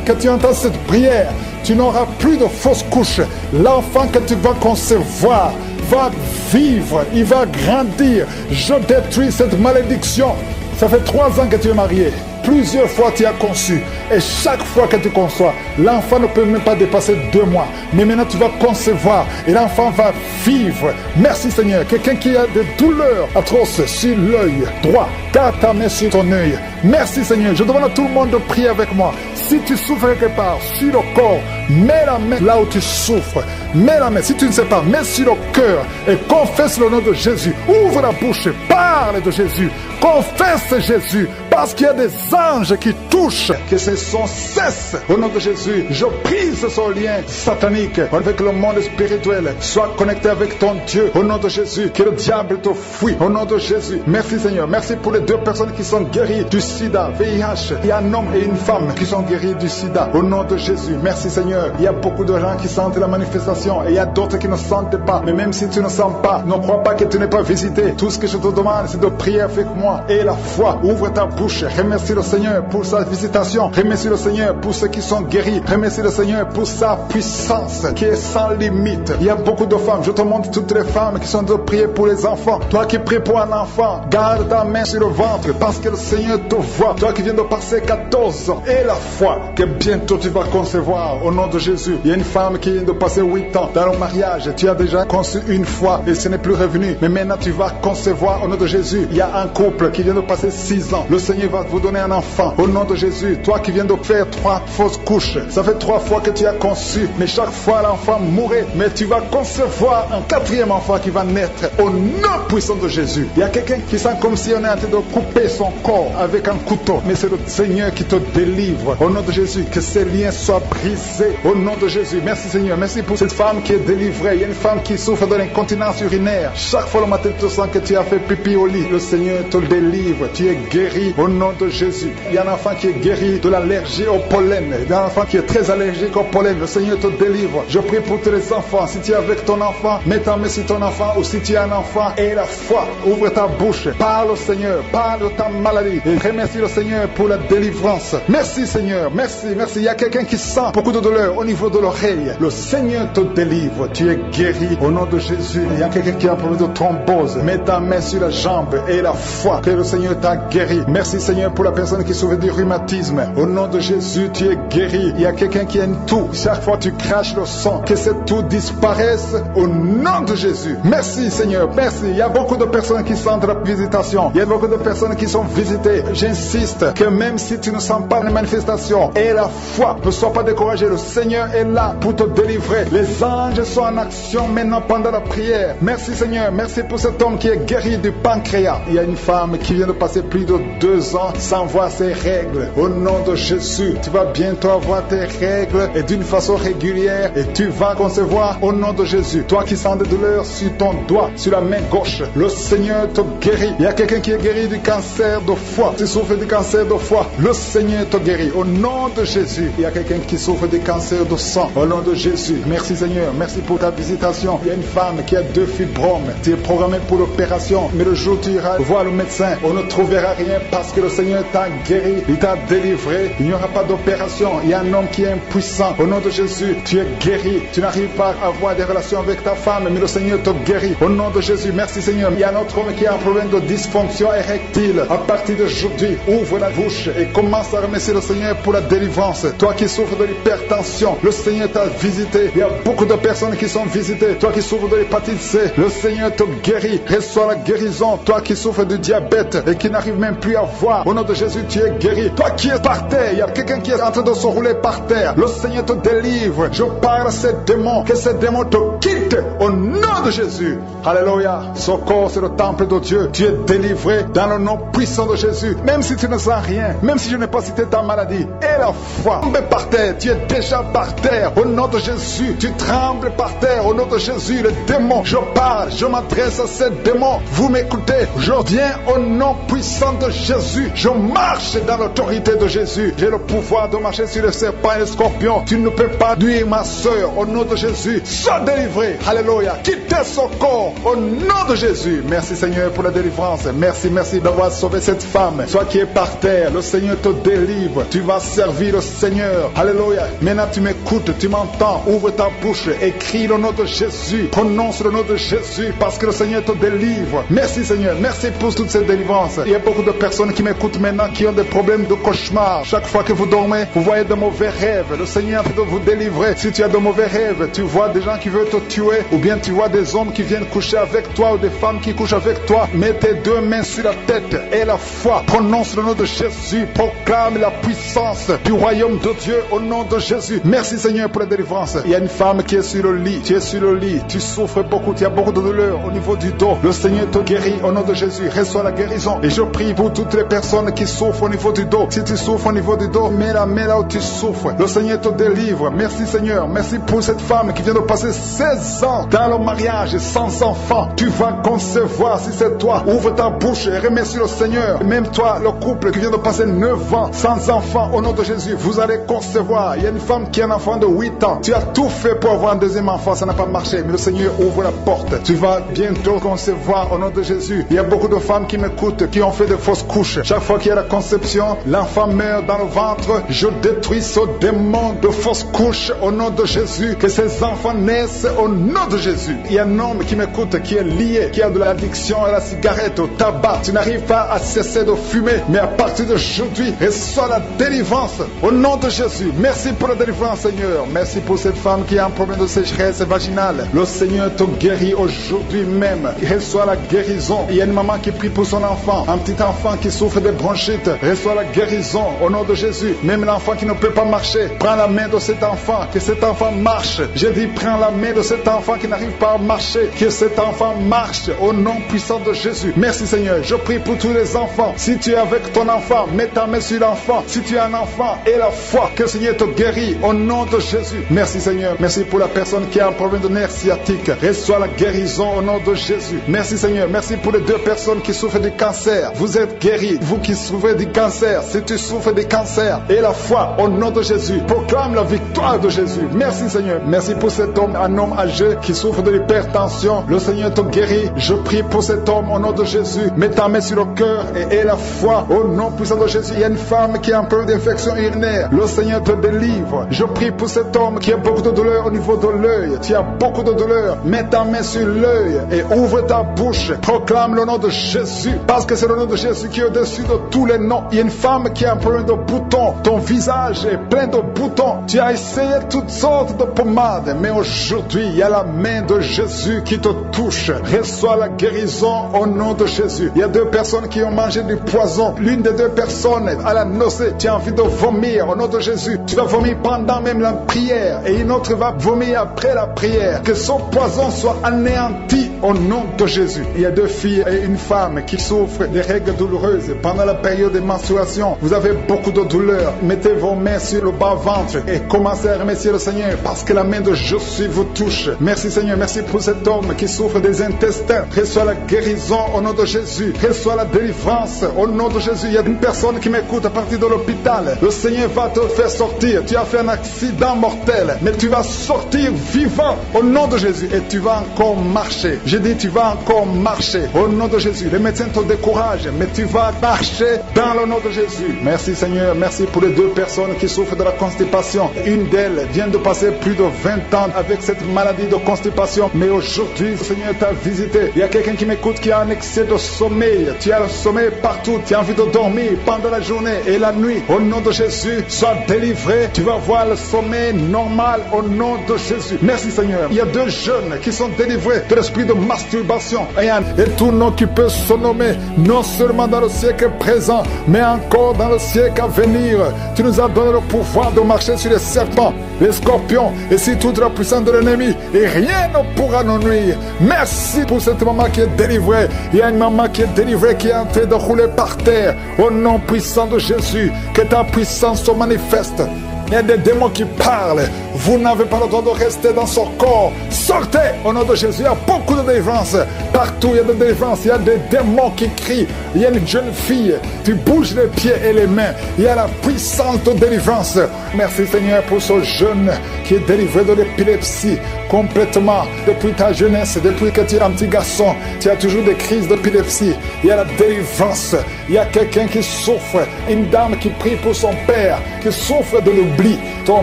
[SPEAKER 1] que tu entends cette prière, tu n'auras plus de fausses couches. L'enfant que tu vas concevoir va vivre, il va grandir. Je détruis cette malédiction. Ça fait 3 ans que tu es marié. Plusieurs fois tu as conçu. Et chaque fois que tu conçois, l'enfant ne peut même pas dépasser 2 mois. Mais maintenant tu vas concevoir et l'enfant va vivre. Merci Seigneur. Quelqu'un qui a des douleurs atroces sur l'œil droit, garde ta main sur ton œil. Merci Seigneur. Je demande à tout le monde de prier avec moi. Si tu souffres quelque part sur le corps, mets la main là où tu souffres. Mets la main, si tu ne sais pas, mets sur le cœur et confesse le nom de Jésus. Ouvre la bouche, parle de Jésus. Confesse Jésus, parce qu'il y a des anges qui touchent. Que ce son cesse. Au nom de Jésus, je brise ce lien satanique avec le monde spirituel. Sois connecté avec ton Dieu. Au nom de Jésus, que le diable te fuit. Au nom de Jésus. Merci Seigneur. Merci pour les 2 personnes qui sont guéries du sida, VIH. Il y a un homme et une femme qui sont guéris du sida. Au nom de Jésus. Merci Seigneur. Il y a beaucoup de gens qui sentent la manifestation et il y a d'autres qui ne sentent pas. Mais même si tu ne sens pas, ne crois pas que tu n'es pas visité. Tout ce que je te demande, c'est de prier avec moi. Et la foi. Ouvre ta bouche. bouche. Remercie le Seigneur pour sa visitation. Remercie le Seigneur pour ceux qui sont guéris. Remercie le Seigneur pour sa puissance qui est sans limite. Il y a beaucoup de femmes. Je te montre toutes les femmes qui sont de prier pour les enfants. Toi qui pries pour un enfant, garde ta main sur le ventre parce que le Seigneur te voit. Toi qui viens de passer 14 ans et la foi que bientôt tu vas concevoir au nom de Jésus. Il y a une femme qui vient de passer 8 ans dans le mariage. Tu as déjà conçu une fois et ce n'est plus revenu. Mais maintenant tu vas concevoir au nom de Jésus. Il y a un couple qui vient de passer 6 ans. Le Seigneur va vous donner un enfant au nom de Jésus. Toi qui viens de faire 3 fausses couches. Ça fait 3 fois que tu as conçu. Mais chaque fois l'enfant mourait. Mais tu vas concevoir un 4e enfant qui va naître au nom puissant de Jésus. Il y a quelqu'un qui sent comme si on est en train de couper son corps avec un couteau. Mais c'est le Seigneur qui te délivre au nom de Jésus. Que ces liens soient brisés au nom de Jésus. Merci Seigneur. Merci pour cette femme qui est délivrée. Il y a une femme qui souffre de l'incontinence urinaire. Chaque fois le matin tu sens que tu as fait pipi au lit. Le Seigneur te délivre. Tu es guéri au nom de Jésus. Il y a un enfant qui est guéri de l'allergie au pollen. Il y a un enfant qui est très allergique au pollen. Le Seigneur te délivre. Je prie pour tous les enfants. Si tu es avec ton enfant, mets ta main sur ton enfant. Ou si tu as un enfant, et la foi. Ouvre ta bouche. Parle au Seigneur. Parle de ta maladie. Et remercie le Seigneur pour la délivrance. Merci Seigneur. Merci. Merci. Il y a quelqu'un qui sent beaucoup de douleur au niveau de l'oreille. Le Seigneur te délivre. Tu es guéri au nom de Jésus. Il y a quelqu'un qui a un problème de thrombose. Mets ta main sur la jambe et la foi que le Seigneur t'a guéri. Merci Seigneur pour la personne qui souffre du rhumatisme. Au nom de Jésus, tu es guéri. Il y a quelqu'un qui a une toux. Chaque fois tu craches le sang, que cette toux disparaisse au nom de Jésus. Merci Seigneur. Merci. Il y a beaucoup de personnes qui sentent la visitation. Il y a beaucoup de personnes qui sont visitées. J'insiste que même si tu ne sens pas les manifestations, et la foi, ne sois pas découragé. Le Seigneur est là pour te délivrer. Les anges sont en action maintenant pendant la prière. Merci Seigneur. Merci pour cet homme qui est guéri du pancréas. Il y a une femme qui vient de passer plus de 2 ans sans voir ses règles. Au nom de Jésus, tu vas bientôt avoir tes règles et d'une façon régulière et tu vas concevoir au nom de Jésus. Toi qui sens des douleurs sur ton doigt, sur la main gauche, le Seigneur te guérit. Il y a quelqu'un qui est guéri du cancer de foie. Tu souffres du cancer de foie, le Seigneur te guérit au nom de Jésus. Il y a quelqu'un qui souffre du cancer de sang au nom de Jésus. Merci Seigneur, merci pour ta visitation. Il y a une femme qui a 2 fibromes. Tu es programmé pour l'opération, mais le jour où tu iras voir le médecin, on ne trouvera rien parce que le Seigneur t'a guéri, il t'a délivré. Il n'y aura pas d'opération. Il y a un homme qui est impuissant. Au nom de Jésus, tu es guéri. Tu n'arrives pas à avoir des relations avec ta femme, mais le Seigneur te guérit. Au nom de Jésus, merci Seigneur. Il y a un autre homme qui a un problème de dysfonction érectile. À partir d'aujourd'hui, ouvre la bouche et commence à remercier le Seigneur pour la délivrance. Toi qui souffres de l'hypertension, le Seigneur t'a visité. Il y a beaucoup de personnes qui sont visitées. Toi qui souffres de l'hépatite C, le Seigneur te guérit. Reçois la guérison. Toi qui souffres du diabète et qui n'arrive même plus à voir, au nom de Jésus, tu es guéri. Toi qui es par terre, il y a quelqu'un qui est en train de se rouler par terre. Le Seigneur te délivre. Je parle à ces démons, que ces démons te quittent au nom de Jésus. Alléluia. Ce corps, c'est le temple de Dieu. Tu es délivré dans le nom puissant de Jésus. Même si tu ne sens rien, même si je n'ai pas cité ta maladie, et la foi, tombe par terre. Tu es déjà par terre au nom de Jésus. Tu trembles par terre au nom de Jésus. Les démons, je parle, je m'adresse à ces démons. Vous m'écoutez, je viens au nom puissant de Jésus. Je marche dans l'autorité de Jésus. J'ai le pouvoir de marcher sur les serpents et les scorpions. Tu ne peux pas nuire ma soeur au nom de Jésus. Sois délivré. Alléluia. Quittez son corps au nom de Jésus. Merci Seigneur pour la délivrance. Merci, merci d'avoir sauvé cette femme. Toi qui es par terre, le Seigneur te délivre. Tu vas servir le Seigneur. Alléluia. Maintenant tu m'écoutes, tu m'entends. Ouvre ta bouche, écris le nom de Jésus. Prononce le nom de Jésus parce que le Seigneur te délivre. Merci Seigneur. Merci pour toute cette délivrance. Il y a beaucoup de personnes qui m'écoutent maintenant qui ont des problèmes de cauchemar. Chaque fois que vous dormez, vous voyez de mauvais rêves. Le Seigneur est en train de vous délivrer. Si tu as de mauvais rêves, tu vois des gens qui veulent te tuer ou bien tu vois des hommes qui viennent coucher avec toi ou des femmes qui couchent avec toi, mets tes 2 mains sur la tête et la foi. Prononce le nom de Jésus. Proclame la puissance du royaume de Dieu au nom de Jésus. Merci Seigneur pour la délivrance. Il y a une femme qui est sur le lit. Tu es sur le lit. Tu souffres beaucoup. Tu as beaucoup de douleur au niveau du dos. Le Seigneur te guérit au nom de Jésus. Reçois la guérison. Et je prie pour toutes les personnes qui souffrent au niveau du dos. Si tu souffres au niveau du dos, mets la main là où tu souffres. Le Seigneur te délivre. Merci Seigneur. Merci pour cette femme qui vient de passer 16 ans dans le mariage sans enfant. Tu vas concevoir si c'est toi. Ouvre ta bouche et remercie le Seigneur. Même toi, le couple qui vient de passer 9 ans sans enfant, au nom de Jésus, vous allez concevoir. Il y a une femme qui a un enfant de 8 ans. Tu as tout fait pour avoir un deuxième enfant, ça n'a pas marché. Mais le Seigneur ouvre la porte. Tu vas bientôt concevoir au nom de Jésus. Il y a beaucoup de femmes qui m'écoutent, qui ont fait de fausses couches. touche. Chaque fois qu'il y a la conception, l'enfant meurt dans le ventre. Je détruis ce démon de fausse couche au nom de Jésus. Que ces enfants naissent au nom de Jésus. Il y a un homme qui m'écoute, qui est lié, qui a de l'addiction à la cigarette, au tabac. Tu n'arrives pas à cesser de fumer, mais à partir d'aujourd'hui, reçois la délivrance au nom de Jésus. Merci pour la délivrance, Seigneur. Merci pour cette femme qui a un problème de sécheresse vaginale. Le Seigneur te guérit aujourd'hui même. Reçois la guérison. Il y a une maman qui prie pour son enfant, un petit enfant qui souffre de bronchite. Reçois la guérison au nom de Jésus. Même l'enfant qui ne peut pas marcher, prends la main de cet enfant, que cet enfant marche. Je dis, prends la main de cet enfant qui n'arrive pas à marcher, que cet enfant marche au nom puissant de Jésus. Merci Seigneur. Je prie pour tous les enfants. Si tu es avec ton enfant, mets ta main sur l'enfant. Si tu es un enfant, aie la foi que le Seigneur te guérit au nom de Jésus. Merci Seigneur. Merci pour la personne qui a un problème de nerf sciatique. Reçois la guérison au nom de Jésus. Merci Seigneur. Merci pour les 2 personnes qui souffrent du cancer. Vous êtes guéris. Vous qui souffrez du cancer, si tu souffres du cancer, aie la foi au nom de Jésus. Proclame la victoire de Jésus. Merci Seigneur. Merci pour cet homme, un homme âgé qui souffre de l'hypertension. Le Seigneur te guérit. Je prie pour cet homme au nom de Jésus. Mets ta main sur le cœur et aie la foi au nom puissant de Jésus. Il y a une femme qui a un peu d'infection urinaire. Le Seigneur te délivre. Je prie pour cet homme qui a beaucoup de douleur au niveau de l'œil. Tu as beaucoup de douleur. Mets ta main sur l'œil et ouvre ta bouche. Proclame le nom de Jésus. Parce que c'est le nom de Jésus qui est au-dessus de tous les noms. Il y a une femme qui a un problème de boutons. Ton visage est plein de boutons. Tu as essayé toutes sortes de pommades. Mais aujourd'hui, il y a la main de Jésus qui te touche. Reçois la guérison au nom de Jésus. Il y a 2 personnes qui ont mangé du poison. L'une des 2 personnes à la nausée. Tu as envie de vomir au nom de Jésus. Tu vas vomir pendant même la prière. Et une autre va vomir après la prière. Que son poison soit anéanti au nom de Jésus. Il y a 2 filles et une femme qui souffrent des règles douloureuses pendant la période de menstruation. Vous avez beaucoup de douleur. Mettez vos mains sur le bas-ventre et commencez à remercier le Seigneur parce que la main de Jésus vous touche. Merci Seigneur. Merci pour cet homme qui souffre des intestins. Reçois la guérison au nom de Jésus. Reçois la délivrance au nom de Jésus. Il y a une personne qui m'écoute à partir de l'hôpital. Le Seigneur va te faire sortir. Tu as fait un accident mortel, mais tu vas sortir vivant au nom de Jésus et tu vas encore marcher. Je dis tu vas encore marcher au nom de Jésus. Les médecins te découragent, mais tu vas marcher dans le nom de Jésus. Merci Seigneur. Merci pour les 2 personnes qui souffrent de la constipation. Une d'elles vient de passer plus de 20 ans avec cette maladie de constipation, mais aujourd'hui le Seigneur t'a visité. Il y a quelqu'un qui m'écoute qui a un excès de sommeil. Tu as le sommeil partout. Tu as envie de dormir pendant la journée et la nuit. Au nom de Jésus, sois délivré. Tu vas voir le sommeil normal au nom de Jésus. Merci Seigneur. Il y a 2 jeunes qui sont délivrés de l'esprit de masturbation. Et tout nom qui peut se nommer, non seulement dans le siècle présent, mais encore dans le siècle à venir. Tu nous as donné le pouvoir de marcher sur les serpents, les scorpions et sur toute la puissance de l'ennemi. Et rien ne pourra nous nuire. Merci pour cette maman qui est délivrée. Il y a une maman qui est délivrée, qui est en train de rouler par terre. Au nom puissant de Jésus, que ta puissance se manifeste. Il y a des démons qui parlent. Vous n'avez pas le droit de rester dans son corps. Sortez au nom de Jésus. Il y a beaucoup de délivrance. Partout, il y a des délivrances. Il y a des démons qui crient. Il y a une jeune fille. Tu bouges les pieds et les mains. Il y a la puissance de délivrance. Merci Seigneur pour ce jeune qui est délivré de l'épilepsie complètement. Depuis ta jeunesse, depuis que tu es un petit garçon, tu as toujours des crises d'épilepsie. Il y a la délivrance. Il y a quelqu'un qui souffre. Une dame qui prie pour son père, qui souffre de l'oubli. Ton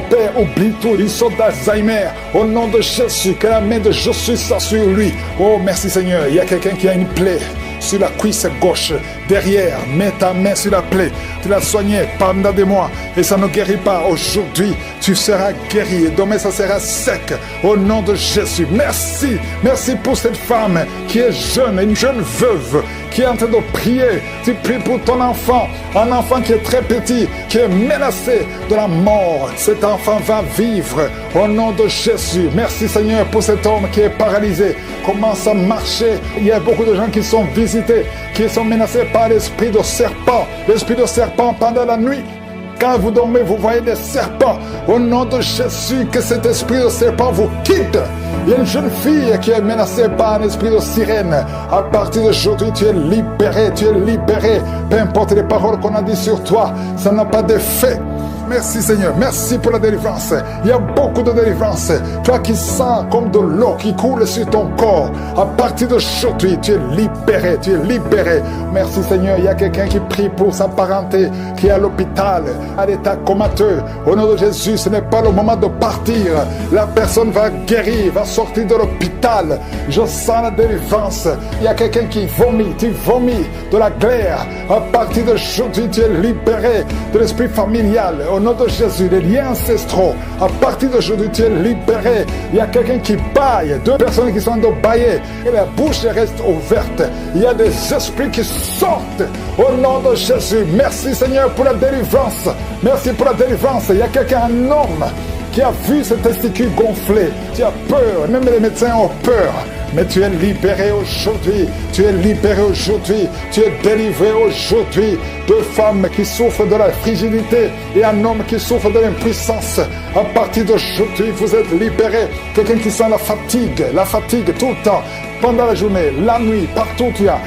[SPEAKER 1] père oublie tout. Il sort d'Alzheimer. Au nom de Jésus, que la main de Jésus soit sur lui. Oh, merci Seigneur. Il y a quelqu'un qui a une plaie sur la cuisse gauche, derrière. Mets ta main sur la plaie. Tu l'as soignée pendant des mois et ça ne guérit pas. Aujourd'hui, tu seras guéri. Et demain, ça sera sec. Au nom de Jésus. Merci. Merci pour cette femme qui est jeune, une jeune veuve qui est en train de prier. Tu pries pour ton enfant. Un enfant qui est très petit, qui est menacé de la mort. Cet enfant va vivre au nom de Jésus. Merci Seigneur pour cet homme qui est paralysé. Commence à marcher. Il y a beaucoup de gens qui sont visités, qui sont menacés par l'esprit de serpent. L'esprit de serpent pendant la nuit. Quand vous dormez, vous voyez des serpents. Au nom de Jésus, que cet esprit de serpent vous quitte. Il y a une jeune fille qui est menacée par un esprit de sirène. À partir d'aujourd'hui, tu es libéré, tu es libéré. Peu importe les paroles qu'on a dit sur toi, ça n'a pas d'effet. merci Seigneur. Merci pour la délivrance. Il y a beaucoup de délivrance. Toi qui sens comme de l'eau qui coule sur ton corps. À partir d'aujourd'hui, tu es libéré. Tu es libéré. Merci Seigneur. Il y a quelqu'un qui prie pour sa parenté qui est à l'hôpital, à l'état comateux. Au nom de Jésus, ce n'est pas le moment de partir. La personne va guérir, va sortir de l'hôpital. Je sens la délivrance. Il y a quelqu'un qui vomit. Tu vomis de la glaire. À partir d'aujourd'hui, tu es libéré de l'esprit familial. Au nom de Jésus, les liens ancestraux. À partir d'aujourd'hui, tu es libéré. Il y a quelqu'un qui baille. 2 personnes qui sont de bailler. Et la bouche reste ouverte. Il y a des esprits qui sortent. Au nom de Jésus. Merci Seigneur pour la délivrance. Merci pour la délivrance. Il y a quelqu'un, un homme, qui a vu ses testicules gonflés. Tu as peur. Même les médecins ont peur. Mais tu es libéré aujourd'hui. Tu es libéré aujourd'hui. Tu es délivré aujourd'hui. 2 femmes qui souffrent de la frigidité et un homme qui souffre de l'impuissance. À partir d'aujourd'hui, vous êtes libérés. Quelqu'un qui sent la fatigue tout le temps. Pendant la journée, la nuit, partout tu as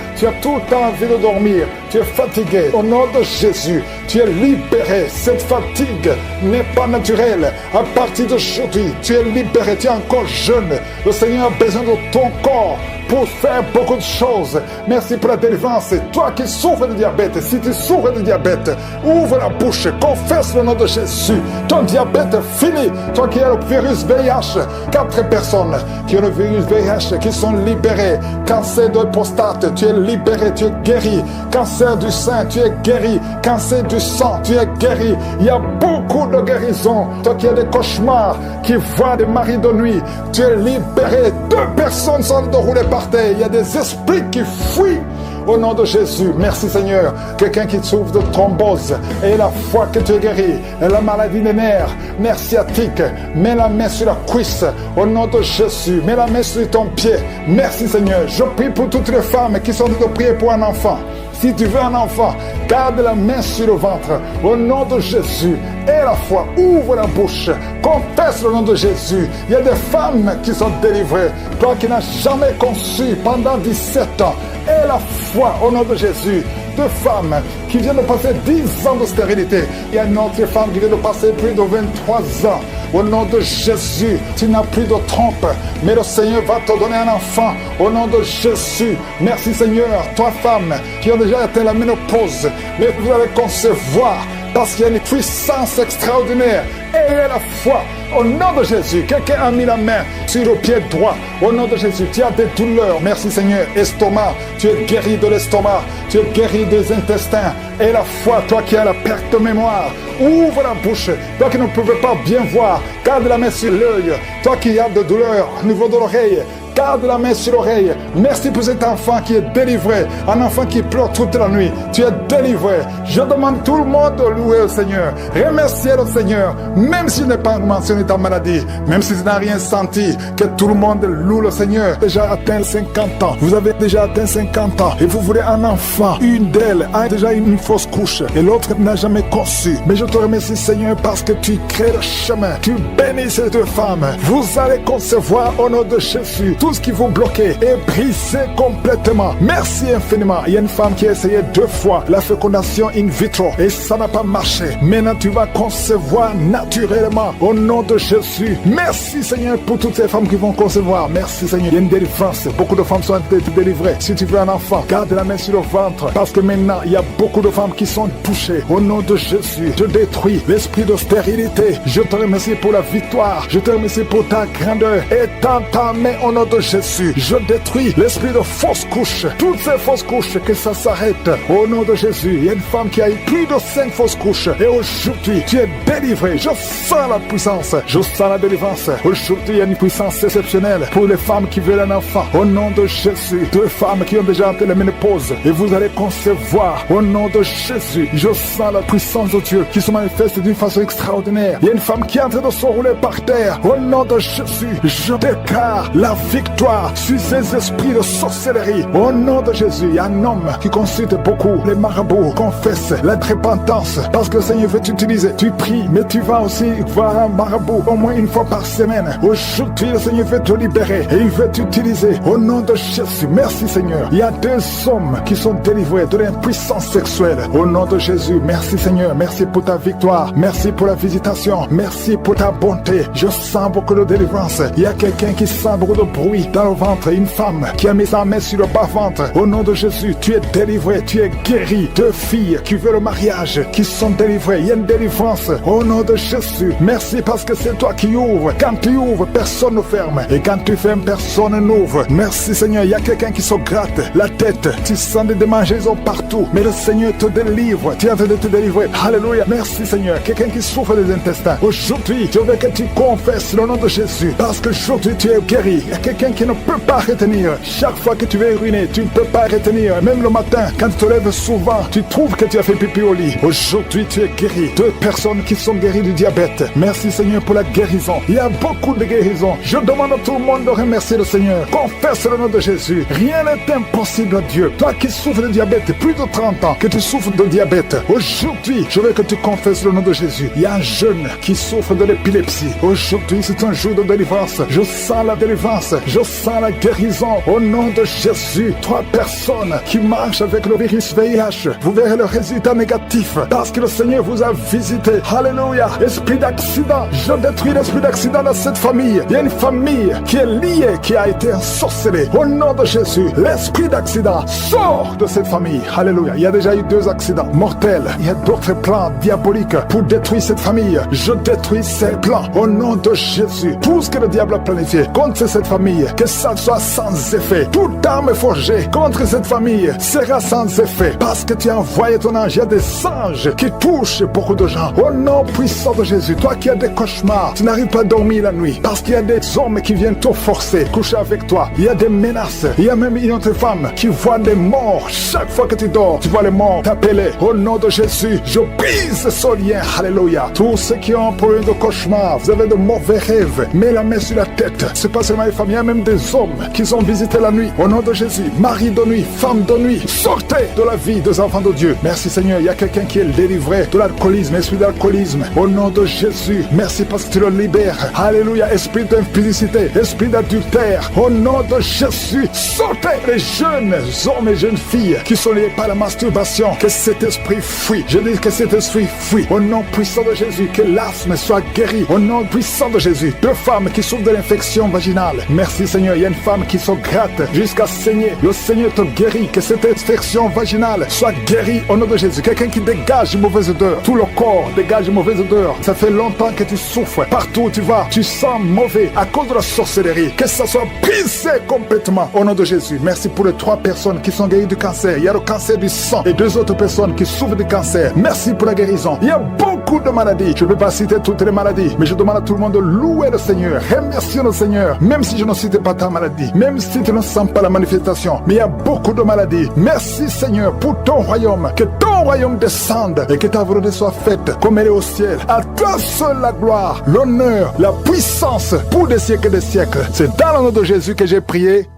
[SPEAKER 1] tout le temps envie de dormir, tu es fatigué. Au nom de Jésus, tu es libéré. Cette fatigue n'est pas naturelle. À partir d'aujourd'hui, tu es libéré, tu es encore jeune. Le Seigneur a besoin de ton corps pour faire beaucoup de choses. Merci pour la délivrance. Toi qui souffres de diabète, si tu souffres de diabète, ouvre la bouche, confesse le nom de Jésus. Ton diabète est fini. Toi qui as le virus VIH, 4 personnes qui ont le virus VIH qui sont libérées. Cancer de prostate, tu es libéré, tu es guéri. Cancer du sein, tu es guéri. Cancer du sang, tu es guéri. Il y a beaucoup de guérisons. Toi qui as des cauchemars, qui voient des maris de nuit, tu es libéré. 2 personnes sont déroulées par terre. Il y a des esprits qui fuient. Au nom de Jésus, merci Seigneur. Quelqu'un qui souffre de thrombose et la foi que tu es guéri, et la maladie des nerfs, nerf sciatique, mets la main sur la cuisse. Au nom de Jésus, mets la main sur ton pied. Merci Seigneur. Je prie pour toutes les femmes qui sont en train de prier pour un enfant. Si tu veux un enfant, garde la main sur le ventre. Au nom de Jésus, et la foi, ouvre la bouche. Confesse le nom de Jésus. Il y a des femmes qui sont délivrées. Toi qui n'as jamais conçu pendant 17 ans, et la foi au nom de Jésus. 2 femmes qui viennent de passer 10 ans de stérilité. Il y a une autre femme qui vient de passer plus de 23 ans. Au nom de Jésus, tu n'as plus de trompe, mais le Seigneur va te donner un enfant. Au nom de Jésus, merci Seigneur. 3 femmes qui ont déjà atteint la ménopause, mais vous allez concevoir parce qu'il y a une puissance extraordinaire. Et la foi, au nom de Jésus, quelqu'un a mis la main sur le pied droit. Au nom de Jésus, tu as des douleurs. Merci Seigneur. Estomac, tu es guéri de l'estomac. Tu es guéri des intestins. Et la foi, toi qui as la perte de mémoire, ouvre la bouche. Toi qui ne pouvais pas bien voir, garde la main sur l'œil. Toi qui as de douleurs au niveau de l'oreille, garde la main sur l'oreille. Merci pour cet enfant qui est délivré. Un enfant qui pleure toute la nuit. Tu es délivré. Je demande tout le monde de louer le Seigneur. Remercier le Seigneur. Même s'il n'est pas mentionné ta maladie. Même si tu n'as rien senti. Que tout le monde loue le Seigneur. Déjà atteint 50 ans. Vous avez déjà atteint 50 ans. Et vous voulez un enfant. Une d'elles a déjà une fausse couche. Et l'autre n'a jamais conçu. Mais je te remercie Seigneur parce que tu crées le chemin. Tu bénis ces 2 femmes. Vous allez concevoir au nom de Jésus. Tout ce qui vous bloquait est brisé complètement. Merci infiniment. Il y a une femme qui a essayé 2 fois la fécondation in vitro et ça n'a pas marché. Maintenant tu vas concevoir naturellement au nom de Jésus. Merci Seigneur pour toutes ces femmes qui vont concevoir. Merci Seigneur. Il y a une délivrance. Beaucoup de femmes sont délivrées. Si tu veux un enfant, garde la main sur le ventre parce que maintenant il y a beaucoup de femmes qui sont touchées. Au nom de Jésus, je détruis l'esprit de stérilité. Je te remercie pour la victoire. Je te remercie pour ta grandeur. Et dans ta main au nom de Jésus, je détruis l'esprit de fausse couche. Toutes ces fausses couches, que ça s'arrête. Au nom de Jésus, il y a une femme qui a eu plus de 5 fausses couches. Et aujourd'hui, tu es délivré. Je sens la puissance. Je sens la délivrance. Aujourd'hui, il y a une puissance exceptionnelle pour les femmes qui veulent un enfant. Au nom de Jésus, 2 femmes qui ont déjà atteint la ménopause. Et vous allez concevoir. Au nom de Jésus, je sens la puissance de Dieu qui se manifeste d'une façon extraordinaire. Il y a une femme qui est en train de se rouler par terre. Au nom de Jésus, je déclare la victoire victoire sur ces esprits de sorcellerie. Au nom de Jésus, il y a un homme qui consulte beaucoup les marabouts, confesse la repentance parce que le Seigneur veut t'utiliser. Tu pries, mais tu vas aussi voir un marabout au moins une fois par semaine. Aujourd'hui, le Seigneur veut te libérer et il veut t'utiliser. Au nom de Jésus, merci Seigneur. Il y a 2 hommes qui sont délivrés de l'impuissance sexuelle. Au nom de Jésus, merci Seigneur. Merci pour ta victoire. Merci pour la visitation. Merci pour ta bonté. Je sens beaucoup de délivrance. Il y a quelqu'un qui sent beaucoup de bruit dans le ventre. Une femme qui a mis sa main sur le bas-ventre. Au nom de Jésus, tu es délivré, tu es guéri. 2 filles qui veulent le mariage, qui sont délivrées. Il y a une délivrance. Au nom de Jésus, merci parce que c'est toi qui ouvres. Quand tu ouvres, personne ne ferme. Et quand tu fermes, personne n'ouvre. Merci Seigneur. Il y a quelqu'un qui se gratte la tête. Tu sens des démangeaisons partout. Mais le Seigneur te délivre. Tu es en train de te délivrer. Alléluia. Merci Seigneur. Quelqu'un qui souffre des intestins. Aujourd'hui, je veux que tu confesses le nom de Jésus. Parce qu'aujourd'hui, tu es guéri. Il y a quelqu'un qui ne peut pas retenir. Chaque fois que tu veux uriner, tu ne peux pas retenir. Même le matin, quand tu te lèves souvent, tu trouves que tu as fait pipi au lit. Aujourd'hui, tu es guéri. 2 personnes qui sont guéries du diabète. Merci Seigneur pour la guérison. Il y a beaucoup de guérisons. Je demande à tout le monde de remercier le Seigneur. Confesse le nom de Jésus. Rien n'est impossible à Dieu. Toi qui souffres de diabète, plus de 30 ans que tu souffres de diabète. Aujourd'hui, je veux que tu confesses le nom de Jésus. Il y a un jeune qui souffre de l'épilepsie. Aujourd'hui, c'est un jour de délivrance. Je sens la délivrance. Je sens la guérison. Au nom de Jésus, 3 personnes qui marchent avec le virus VIH. Vous verrez le résultat négatif parce que le Seigneur vous a visité. Alléluia. Esprit d'accident. Je détruis l'esprit d'accident dans cette famille. Il y a une famille qui est liée, qui a été ensorcelée. Au nom de Jésus, l'esprit d'accident sort de cette famille. Alléluia. Il y a déjà eu 2 accidents mortels. Il y a d'autres plans diaboliques pour détruire cette famille. Je détruis ces plans au nom de Jésus. Tout ce que le diable a planifié contre cette famille, que ça soit sans effet. Toute arme forgée contre cette famille sera sans effet parce que tu as envoyé ton ange. Il y a des anges qui touchent beaucoup de gens. Au nom puissant de Jésus, toi qui as des cauchemars, tu n'arrives pas à dormir la nuit parce qu'il y a des hommes qui viennent te forcer, coucher avec toi. Il y a des menaces. Il y a même une autre femme qui voit des morts. Chaque fois que tu dors, tu vois les morts t'appeler. Au nom de Jésus, je brise ce lien. Alléluia. Tous ceux qui ont un problème de cauchemar, vous avez de mauvais rêves, mets la main sur la tête. C'est pas seulement les femmes, il y a même des hommes qui sont visités la nuit. Au nom de Jésus, mari de nuit, femme de nuit, sortez de la vie des enfants de Dieu. Merci Seigneur. Il y a quelqu'un qui est délivré de l'alcoolisme, esprit d'alcoolisme. Au nom de Jésus, merci parce que tu le libères. Alléluia. Esprit d'impudicité, esprit d'adultère. Au nom de Jésus, sortez les jeunes hommes et jeunes filles qui sont liés par la masturbation. Que cet esprit fuit. Je dis que cet esprit fuit. Au nom puissant de Jésus, que l'asthme soit guéri. Au nom puissant de Jésus, 2 femmes qui souffrent de l'infection vaginale. Merci Seigneur. Il y a une femme qui se gratte jusqu'à saigner. Le Seigneur te guérit. Que cette infection vaginale soit guérie au nom de Jésus. Quelqu'un qui dégage une mauvaise odeur. Tout le corps dégage une mauvaise odeur. Ça fait longtemps que tu souffres. Partout où tu vas, tu sens mauvais à cause de la sorcellerie. Que ça soit brisé complètement au nom de Jésus. Merci pour les 3 personnes qui sont guéries du cancer. Il y a le cancer du sang et 2 autres personnes qui souffrent du cancer. Merci pour la guérison. Il y a beaucoup de maladies. Je ne peux pas citer toutes les maladies, mais je demande à tout le monde de louer le Seigneur. Remercier le Seigneur. Même si je ne cite pas ta maladie, même si tu ne sens pas la manifestation, mais il y a beaucoup de maladies. Merci Seigneur pour ton royaume. Que ton royaume descende et que ta volonté soit faite comme elle est au ciel. À toi seul la gloire, l'honneur, la puissance pour des siècles et des siècles. C'est dans le nom de Jésus que j'ai prié.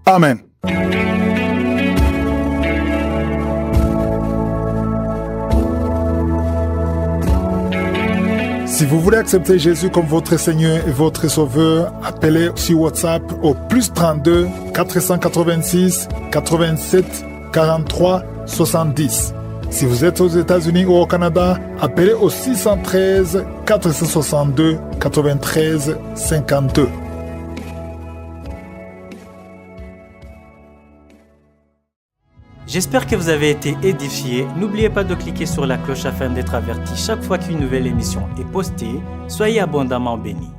[SPEAKER 1] Amen. Si vous voulez accepter Jésus comme votre Seigneur et votre Sauveur, appelez sur WhatsApp au +32 486 87 43 70. Si vous êtes aux États-Unis ou au Canada, appelez au 613 462 93 52.
[SPEAKER 3] J'espère que vous avez été édifiés. N'oubliez pas de cliquer sur la cloche afin d'être averti chaque fois qu'une nouvelle émission est postée. Soyez abondamment bénis.